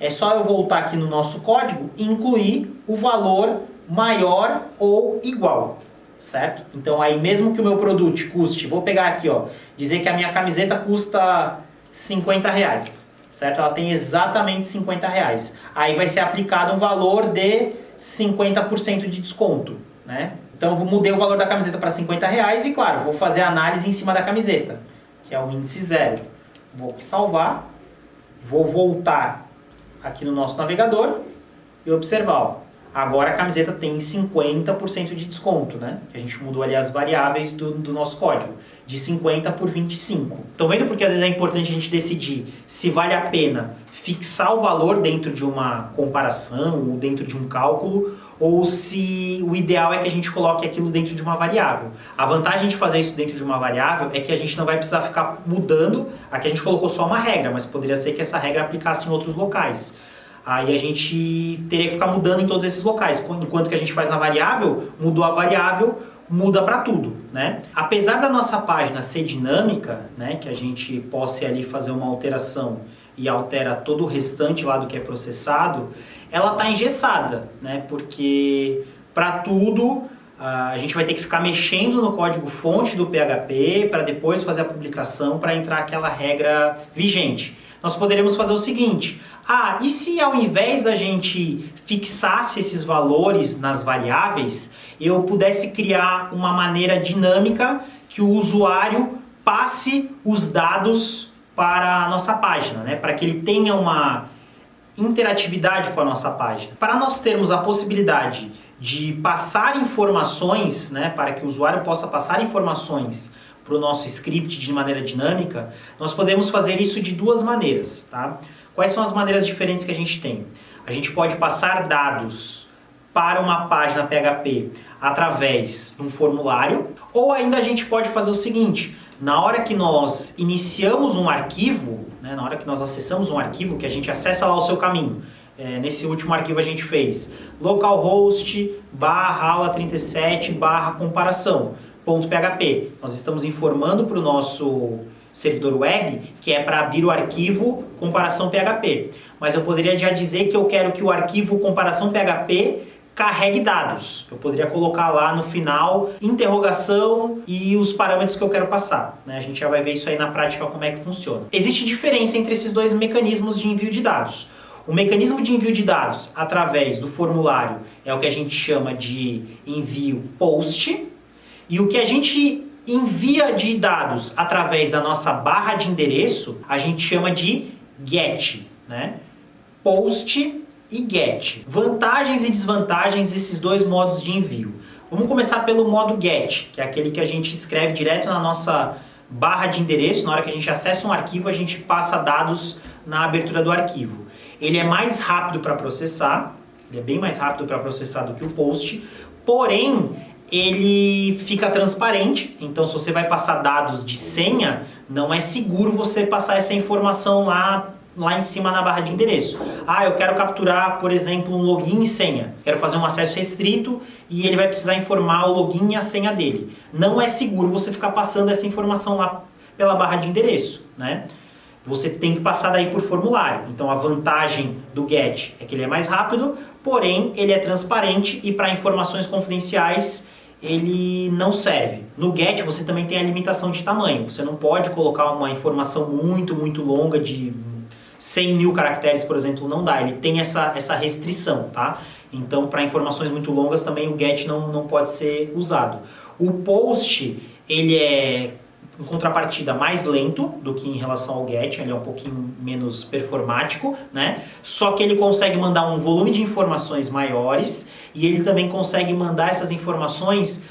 S1: É só eu voltar aqui no nosso código e incluir o valor maior ou igual, certo? Então, aí mesmo que o meu produto custe, vou pegar aqui, dizer que a minha camiseta custa R$50. Certo? Ela tem exatamente R$50. Aí vai ser aplicado um valor de 50% de desconto, né? Então eu mudei o valor da camiseta para R$50 e, claro, vou fazer a análise em cima da camiseta, que é o índice 0. Vou salvar, vou voltar aqui no nosso navegador e observar, agora a camiseta tem 50% de desconto, né? Que a gente mudou ali as variáveis do nosso código, de 50 por 25. Estão vendo porque às vezes é importante a gente decidir se vale a pena fixar o valor dentro de uma comparação ou dentro de um cálculo, ou se o ideal é que a gente coloque aquilo dentro de uma variável. A vantagem de fazer isso dentro de uma variável é que a gente não vai precisar ficar mudando. Aqui a gente colocou só uma regra, mas poderia ser que essa regra aplicasse em outros locais. Aí a gente teria que ficar mudando em todos esses locais. Enquanto que a gente faz na variável, mudou a variável, muda para tudo, né? Apesar da nossa página ser dinâmica, né, que a gente possa ali fazer uma alteração e altera todo o restante lá do que é processado, ela está engessada, né? Porque para tudo a gente vai ter que ficar mexendo no código-fonte do PHP para depois fazer a publicação para entrar aquela regra vigente. Nós poderemos fazer o seguinte, e se ao invés da gente fixasse esses valores nas variáveis, eu pudesse criar uma maneira dinâmica que o usuário passe os dados para a nossa página, né? Para que ele tenha uma interatividade com a nossa página. Para nós termos a possibilidade de passar informações, né, para que o usuário possa passar informações para o nosso script de maneira dinâmica, nós podemos fazer isso de duas maneiras, tá? Quais são as maneiras diferentes que a gente tem? A gente pode passar dados para uma página PHP através de um formulário, ou ainda a gente pode fazer o seguinte, na hora que nós iniciamos um arquivo, né, na hora que nós acessamos um arquivo, que a gente acessa lá o seu caminho, nesse último arquivo a gente fez localhost /aula37 /comparação.php. Nós estamos informando para o nosso servidor web que é para abrir o arquivo comparação PHP. Mas eu poderia já dizer que eu quero que o arquivo comparação PHP carregue dados. Eu poderia colocar lá no final interrogação e os parâmetros que eu quero passar, né? A gente já vai ver isso aí na prática como é que funciona. Existe diferença entre esses dois mecanismos de envio de dados. O mecanismo de envio de dados através do formulário é o que a gente chama de envio POST, e o que a gente envia de dados através da nossa barra de endereço a gente chama de GET, né? POST e GET. Vantagens e desvantagens desses dois modos de envio. Vamos começar pelo modo GET, que é aquele que a gente escreve direto na nossa barra de endereço. Na hora que a gente acessa um arquivo, a gente passa dados na abertura do arquivo. Ele é mais rápido para processar, ele é bem mais rápido para processar do que o POST, porém ele fica transparente, então se você vai passar dados de senha, não é seguro você passar essa informação lá em cima na barra de endereço. Eu quero capturar, por exemplo, um login e senha. Quero fazer um acesso restrito e ele vai precisar informar o login e a senha dele. Não é seguro você ficar passando essa informação lá pela barra de endereço, né? Você tem que passar daí por formulário. Então a vantagem do GET é que ele é mais rápido, porém ele é transparente e para informações confidenciais ele não serve. No GET você também tem a limitação de tamanho. Você não pode colocar uma informação muito longa de 100 mil caracteres, por exemplo, não dá. Ele tem essa restrição, tá? Então, para informações muito longas também o GET não pode ser usado. O POST, ele é, em contrapartida, mais lento do que em relação ao GET. Ele é um pouquinho menos performático, né? Só que ele consegue mandar um volume de informações maiores e ele também consegue mandar essas informações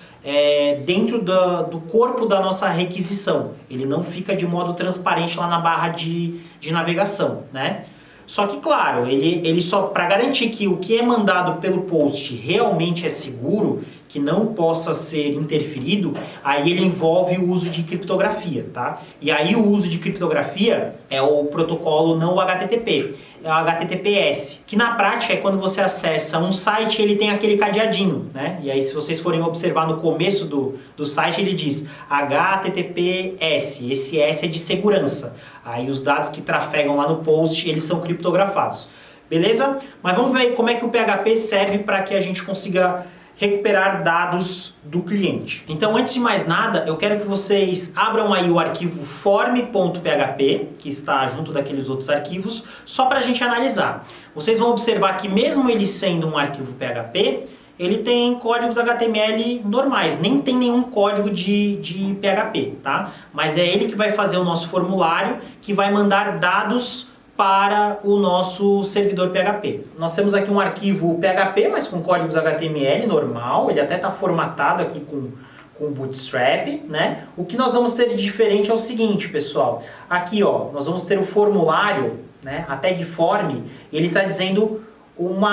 S1: dentro do corpo da nossa requisição. Ele não fica de modo transparente lá na barra de navegação, né? Só que, claro, ele só, para garantir que o que é mandado pelo POST realmente é seguro, que não possa ser interferido, aí ele envolve o uso de criptografia, tá? E aí o uso de criptografia é o protocolo, não o HTTP, é o HTTPS, que na prática é quando você acessa um site, ele tem aquele cadeadinho, né? E aí se vocês forem observar no começo do site, ele diz HTTPS, esse S é de segurança. Aí os dados que trafegam lá no post, eles são criptografados. Beleza? Mas vamos ver como é que o PHP serve para que a gente consiga recuperar dados do cliente. Então, antes de mais nada, eu quero que vocês abram aí o arquivo form.php, que está junto daqueles outros arquivos, só para a gente analisar. Vocês vão observar que mesmo ele sendo um arquivo PHP, ele tem códigos HTML normais, nem tem nenhum código de PHP, tá? Mas é ele que vai fazer o nosso formulário, que vai mandar dados para o nosso servidor PHP. Nós temos aqui um arquivo PHP, mas com códigos HTML normal, ele até está formatado aqui com Bootstrap, né? O que nós vamos ter de diferente é o seguinte, pessoal. Aqui, ó, nós vamos ter o formulário, né? A tag form, ele está dizendo um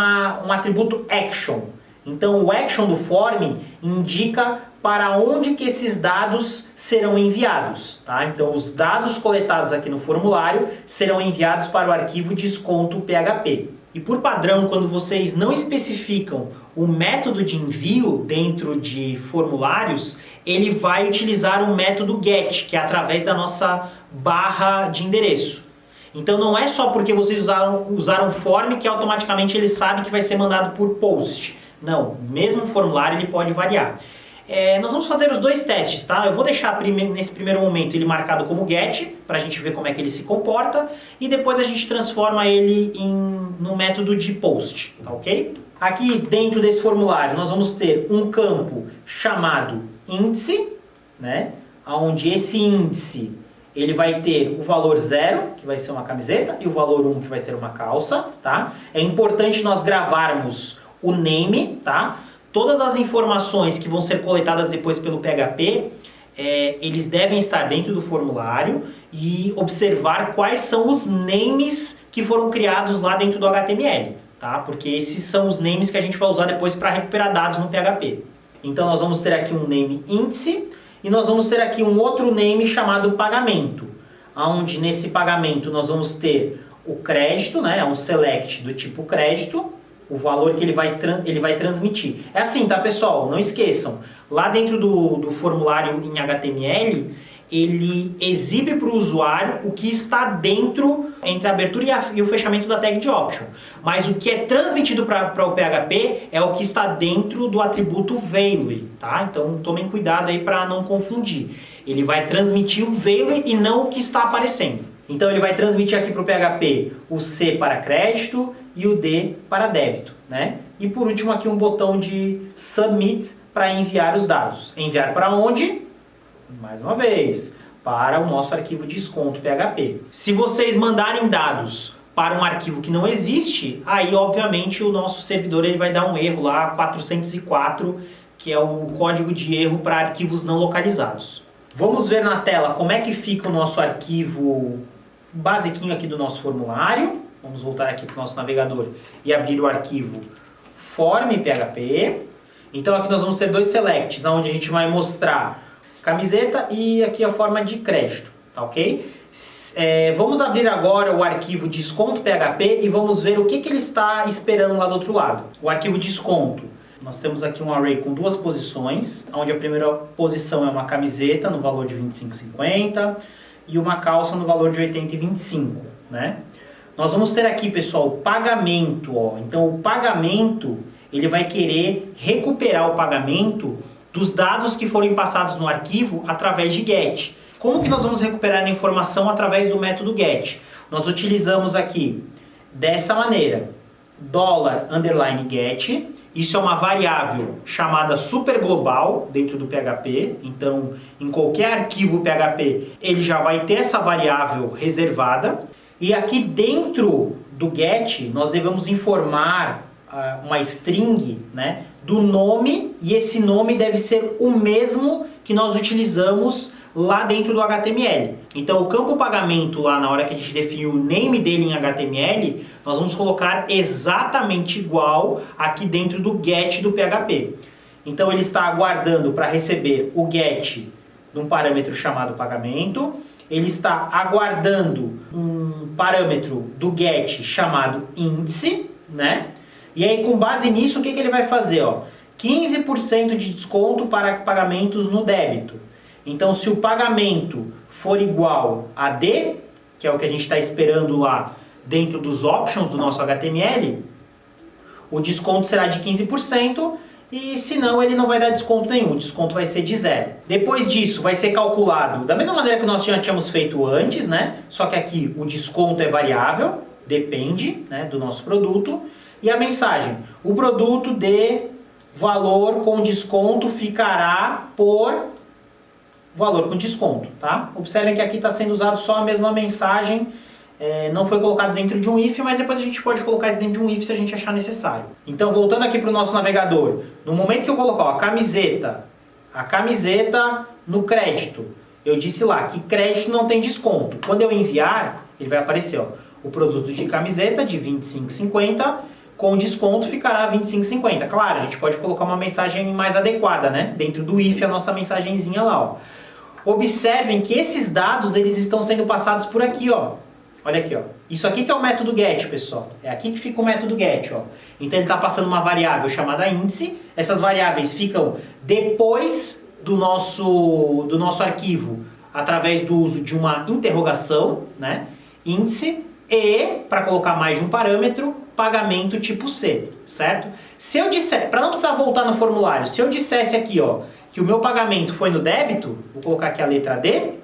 S1: atributo action. Então, o action do form indica para onde que esses dados serão enviados, tá? Então, os dados coletados aqui no formulário serão enviados para o arquivo desconto.php. E por padrão, quando vocês não especificam o método de envio dentro de formulários, ele vai utilizar o método GET, que é através da nossa barra de endereço. Então não é só porque vocês usaram form que automaticamente ele sabe que vai ser mandado por POST. Não, mesmo o formulário ele pode variar. Nós vamos fazer os dois testes, tá? Eu vou deixar nesse primeiro momento ele marcado como get, para a gente ver como é que ele se comporta, e depois a gente transforma ele no método de post, tá ok? Aqui dentro desse formulário nós vamos ter um campo chamado índice, né? Onde esse índice ele vai ter o valor 0, que vai ser uma camiseta, e o valor 1, que vai ser uma calça, tá? É importante nós gravarmos o name, tá? Todas as informações que vão ser coletadas depois pelo PHP, eles devem estar dentro do formulário e observar quais são os names que foram criados lá dentro do HTML, tá? Porque esses são os names que a gente vai usar depois para recuperar dados no PHP. Então nós vamos ter aqui um name índice e nós vamos ter aqui um outro name chamado pagamento, onde nesse pagamento nós vamos ter o crédito, né? Um select do tipo crédito, o valor que ele vai transmitir. É assim, tá, pessoal? Não esqueçam. Lá dentro do formulário em HTML, ele exibe para o usuário o que está dentro, entre a abertura e o fechamento da tag de option. Mas o que é transmitido para o PHP é o que está dentro do atributo value, tá? Então tomem cuidado aí para não confundir. Ele vai transmitir o value e não o que está aparecendo. Então ele vai transmitir aqui para o PHP o C para crédito e o D para débito, né? E por último aqui um botão de submit para enviar os dados. Enviar para onde? Mais uma vez, para o nosso arquivo desconto PHP. Se vocês mandarem dados para um arquivo que não existe, aí obviamente o nosso servidor ele vai dar um erro lá, 404, que é o código de erro para arquivos não localizados. Vamos ver na tela como é que fica o nosso arquivo basiquinho aqui do nosso formulário. Vamos voltar aqui para o nosso navegador e abrir o arquivo form.php. Então aqui nós vamos ter dois selects, onde a gente vai mostrar camiseta e aqui a forma de crédito, tá ok? Vamos abrir agora o arquivo desconto.php e vamos ver o que ele está esperando lá do outro lado. O arquivo desconto. Nós temos aqui um array com duas posições, onde a primeira posição é uma camiseta no valor de 25,50 e uma calça no valor de 80,25, né? Nós vamos ter aqui, pessoal, o pagamento, ó. Então o pagamento, ele vai querer recuperar o pagamento dos dados que forem passados no arquivo através de get. Como que nós vamos recuperar a informação através do método get? Nós utilizamos aqui dessa maneira, $_get. Isso é uma variável chamada superglobal dentro do PHP. Então, em qualquer arquivo PHP, ele já vai ter essa variável reservada. E aqui dentro do get, nós devemos informar uma string, né, do nome, e esse nome deve ser o mesmo que nós utilizamos lá dentro do HTML. Então o campo pagamento lá, na hora que a gente define o name dele em HTML, nós vamos colocar exatamente igual aqui dentro do get do PHP. Então ele está aguardando para receber o get de um parâmetro chamado pagamento, ele está aguardando um parâmetro do get chamado índice, né? E aí, com base nisso, o que ele vai fazer? Ó? 15% de desconto para pagamentos no débito. Então, se o pagamento for igual a D, que é o que a gente está esperando lá dentro dos options do nosso HTML, o desconto será de 15%, e se não, ele não vai dar desconto nenhum, o desconto vai ser de 0. Depois disso, vai ser calculado da mesma maneira que nós já tínhamos feito antes, né? Só que aqui o desconto é variável, depende, né, do nosso produto. E a mensagem, o produto de valor com desconto ficará por valor com desconto, tá? Observem que aqui está sendo usado só a mesma mensagem, não foi colocado dentro de um if, mas depois a gente pode colocar isso dentro de um if se a gente achar necessário. Então, voltando aqui para o nosso navegador, no momento que eu colocar ó, a camiseta no crédito, eu disse lá que crédito não tem desconto. Quando eu enviar, ele vai aparecer, ó, o produto de camiseta de 25,50 com desconto ficará 25,50. Claro, a gente pode colocar uma mensagem mais adequada, né? Dentro do if, a nossa mensagenzinha lá, ó. Observem que esses dados, eles estão sendo passados por aqui, ó. Olha aqui, ó. Isso aqui que é o método get, pessoal. É aqui que fica o método get, ó. Então ele está passando uma variável chamada índice. Essas variáveis ficam depois do nosso arquivo, através do uso de uma interrogação, né? Índice, e, para colocar mais de um parâmetro, pagamento tipo C, certo? Se eu disser, para não precisar voltar no formulário, se eu dissesse aqui, ó, que o meu pagamento foi no débito, vou colocar aqui a letra D,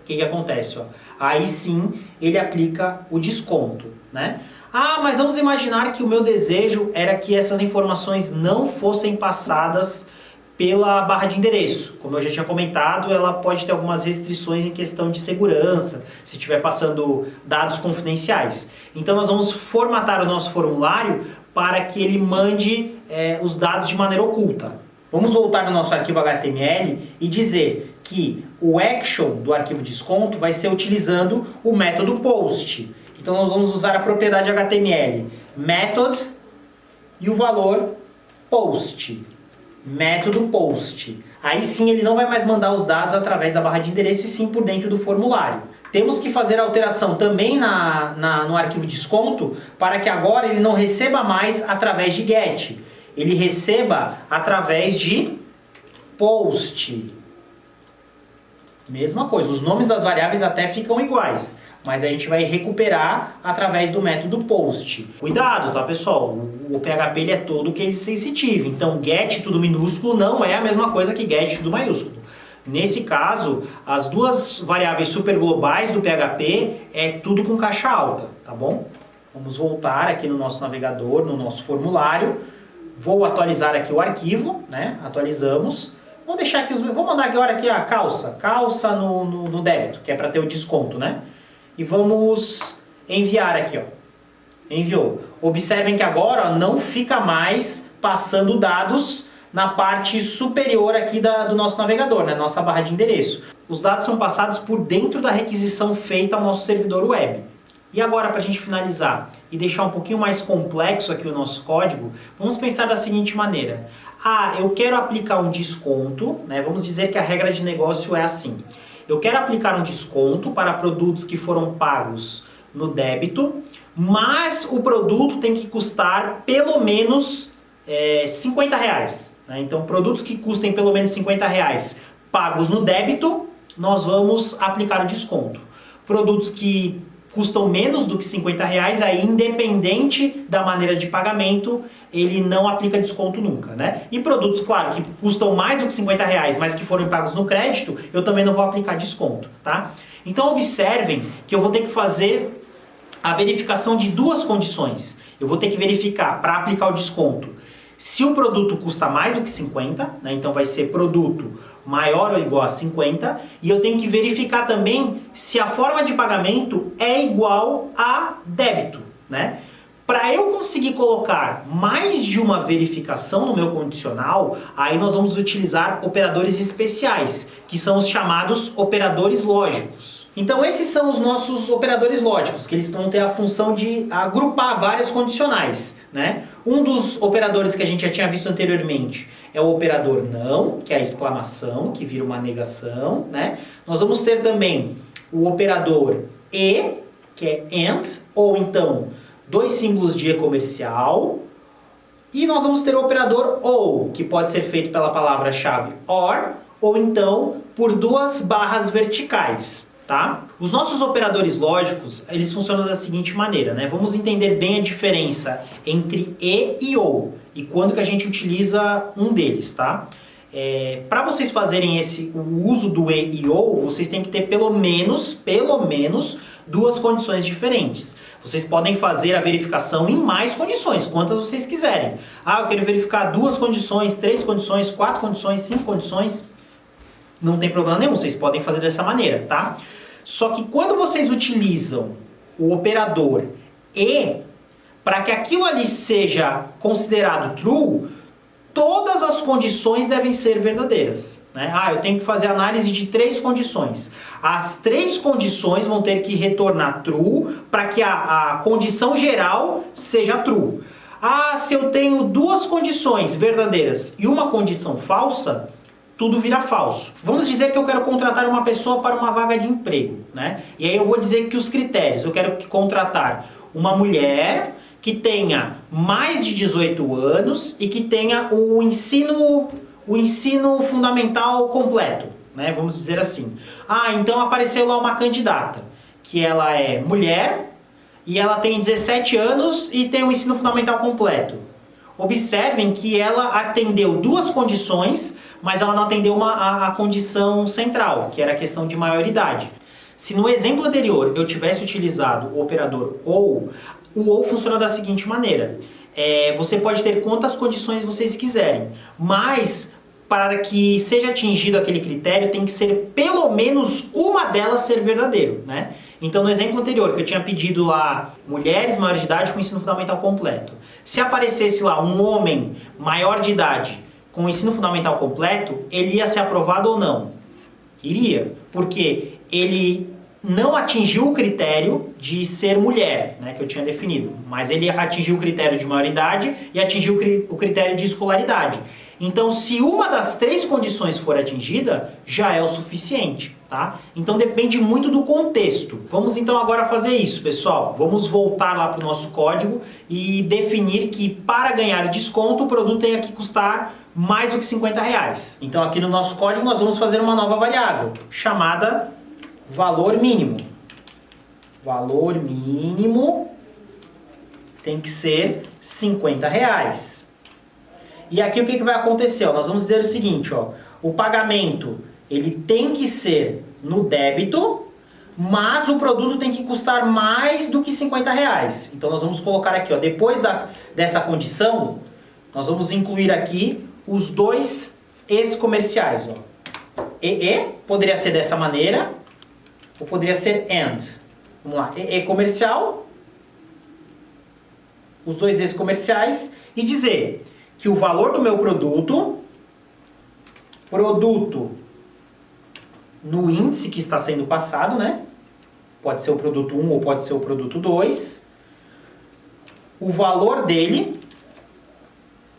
S1: o que acontece, ó? Aí sim ele aplica o desconto, né? Ah, mas vamos imaginar que o meu desejo era que essas informações não fossem passadas pela barra de endereço. Como eu já tinha comentado, ela pode ter algumas restrições em questão de segurança, se estiver passando dados confidenciais. Então nós vamos formatar o nosso formulário para que ele mande os dados de maneira oculta. Vamos voltar no nosso arquivo HTML e dizer que o action do arquivo desconto vai ser utilizando o método post. Então nós vamos usar a propriedade HTML, method e o valor post. Método post. Aí sim ele não vai mais mandar os dados através da barra de endereço e sim por dentro do formulário. Temos que fazer a alteração também no arquivo desconto para que agora ele não receba mais através de get. Ele receba através de post. Mesma coisa, os nomes das variáveis até ficam iguais, mas a gente vai recuperar através do método post. Cuidado, tá, pessoal? O PHP ele é todo case sensitive, então get tudo minúsculo não é a mesma coisa que get tudo maiúsculo. Nesse caso, as duas variáveis superglobais do PHP é tudo com caixa alta, tá bom? Vamos voltar aqui no nosso navegador, no nosso formulário. Vou atualizar aqui o arquivo, né? Atualizamos. Vou deixar aqui vou mandar agora aqui a calça no débito, que é para ter o desconto, né? E vamos enviar aqui, ó. Enviou. Observem que agora, ó, não fica mais passando dados na parte superior aqui do nosso navegador, né? Nossa barra de endereço. Os dados são passados por dentro da requisição feita ao nosso servidor web. E agora, para a gente finalizar e deixar um pouquinho mais complexo aqui o nosso código, vamos pensar da seguinte maneira. Ah, eu quero aplicar um desconto, né? Vamos dizer que a regra de negócio é assim. Eu quero aplicar um desconto para produtos que foram pagos no débito, mas o produto tem que custar pelo menos R$50. Né? Então, produtos que custem pelo menos R$50 pagos no débito, nós vamos aplicar o desconto. Produtos que custam menos do que R$50, aí independente da maneira de pagamento, ele não aplica desconto nunca, né? E produtos, claro, que custam mais do que R$50, mas que foram pagos no crédito, eu também não vou aplicar desconto, tá? Então observem que eu vou ter que fazer a verificação de duas condições. Eu vou ter que verificar, para aplicar o desconto, se o produto custa mais do que 50, né? Então vai ser produto maior ou igual a 50, e eu tenho que verificar também se a forma de pagamento é igual a débito, né? Para eu conseguir colocar mais de uma verificação no meu condicional, aí nós vamos utilizar operadores especiais, que são os chamados operadores lógicos. Então esses são os nossos operadores lógicos, que eles vão ter a função de agrupar várias condicionais, né? Um dos operadores que a gente já tinha visto anteriormente é o operador não, que é a exclamação, que vira uma negação, né? Nós vamos ter também o operador e, que é and, ou então dois símbolos de e comercial. E nós vamos ter o operador ou, que pode ser feito pela palavra-chave or, ou então por duas barras verticais. Tá? Os nossos operadores lógicos, eles funcionam da seguinte maneira, né? Vamos entender bem a diferença entre e ou e quando que a gente utiliza um deles, tá? Para vocês fazerem o uso do e ou, vocês têm que ter pelo menos duas condições diferentes. Vocês podem fazer a verificação em mais condições, quantas vocês quiserem. Ah, eu quero verificar 2 condições, 3 condições, 4 condições, 5 condições. Não tem problema nenhum, vocês podem fazer dessa maneira, tá? Só que quando vocês utilizam o operador e, para que aquilo ali seja considerado true, todas as condições devem ser verdadeiras. Né? Ah, eu tenho que fazer análise de 3 condições. As 3 condições vão ter que retornar true para que a condição geral seja true. Ah, se eu tenho 2 condições verdadeiras e uma condição falsa, tudo vira falso. Vamos dizer que eu quero contratar uma pessoa para uma vaga de emprego, né? E aí eu vou dizer que os critérios, eu quero contratar uma mulher que tenha mais de 18 anos e que tenha o ensino fundamental completo, né? Vamos dizer assim. Ah, então apareceu lá uma candidata, que ela é mulher e ela tem 17 anos e tem o ensino fundamental completo. Observem que ela atendeu duas condições, mas ela não atendeu a condição central, que era a questão de maioridade. Se no exemplo anterior eu tivesse utilizado o operador ou, o ou funciona da seguinte maneira. Você pode ter quantas condições vocês quiserem, mas para que seja atingido aquele critério tem que ser pelo menos uma delas ser verdadeiro, né? Então no exemplo anterior que eu tinha pedido lá mulheres maiores de idade com ensino fundamental completo, se aparecesse lá um homem maior de idade com ensino fundamental completo, ele ia ser aprovado ou não? Iria, porque ele não atingiu o critério de ser mulher, né, que eu tinha definido, mas ele atingiu o critério de maioridade e atingiu o critério de escolaridade. Então, se uma das três condições for atingida, já é o suficiente, tá? Então, depende muito do contexto. Vamos então agora fazer isso, pessoal. Vamos voltar lá para o nosso código e definir que para ganhar desconto, o produto tem que custar mais do que R$50. Então, aqui no nosso código, nós vamos fazer uma nova variável, chamada valor mínimo. Valor mínimo tem que ser R$50. E aqui o que vai acontecer? Ó, nós vamos dizer o seguinte, ó, o pagamento ele tem que ser no débito, mas o produto tem que custar mais do que R$50. Então nós vamos colocar aqui, ó, depois dessa condição, nós vamos incluir aqui os dois es comerciais. Ó. E poderia ser dessa maneira, ou poderia ser and. Vamos lá, e comercial, os dois es comerciais, e dizer que o valor do meu produto no índice que está sendo passado, né? Pode ser o produto 1 ou pode ser o produto 2. O valor dele,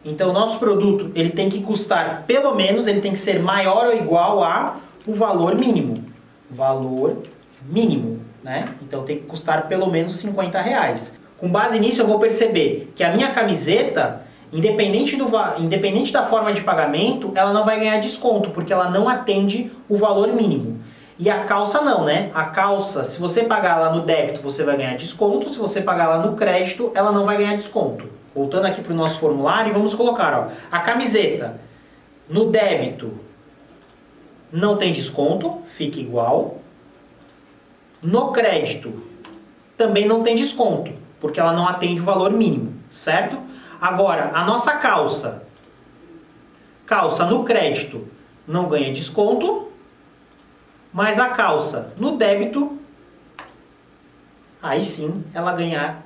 S1: então o nosso produto ele tem que custar pelo menos, ele tem que ser maior ou igual a o valor mínimo. Valor mínimo, né? Então tem que custar pelo menos R$50. Com base nisso eu vou perceber que a minha camiseta, independente da forma de pagamento, ela não vai ganhar desconto, porque ela não atende o valor mínimo. E a calça não, né? A calça, se você pagar lá no débito, você vai ganhar desconto. Se você pagar lá no crédito, ela não vai ganhar desconto. Voltando aqui para o nosso formulário, vamos colocar, ó, a camiseta no débito não tem desconto, fica igual. No crédito também não tem desconto, porque ela não atende o valor mínimo, certo? Agora, a nossa calça no crédito não ganha desconto, mas a calça no débito, aí sim ela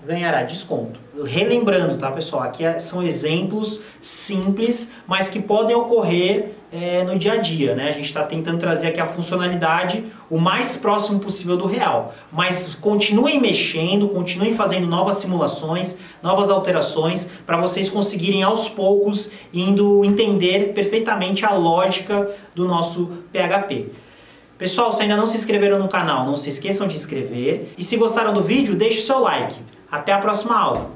S1: ganhará desconto. Relembrando, tá, pessoal? Aqui são exemplos simples, mas que podem ocorrer no dia a dia, né? A gente está tentando trazer aqui a funcionalidade o mais próximo possível do real. Mas continuem mexendo, continuem fazendo novas simulações, novas alterações, para vocês conseguirem aos poucos indo entender perfeitamente a lógica do nosso PHP. Pessoal, se ainda não se inscreveram no canal, não se esqueçam de inscrever. E se gostaram do vídeo, deixe o seu like. Até a próxima aula!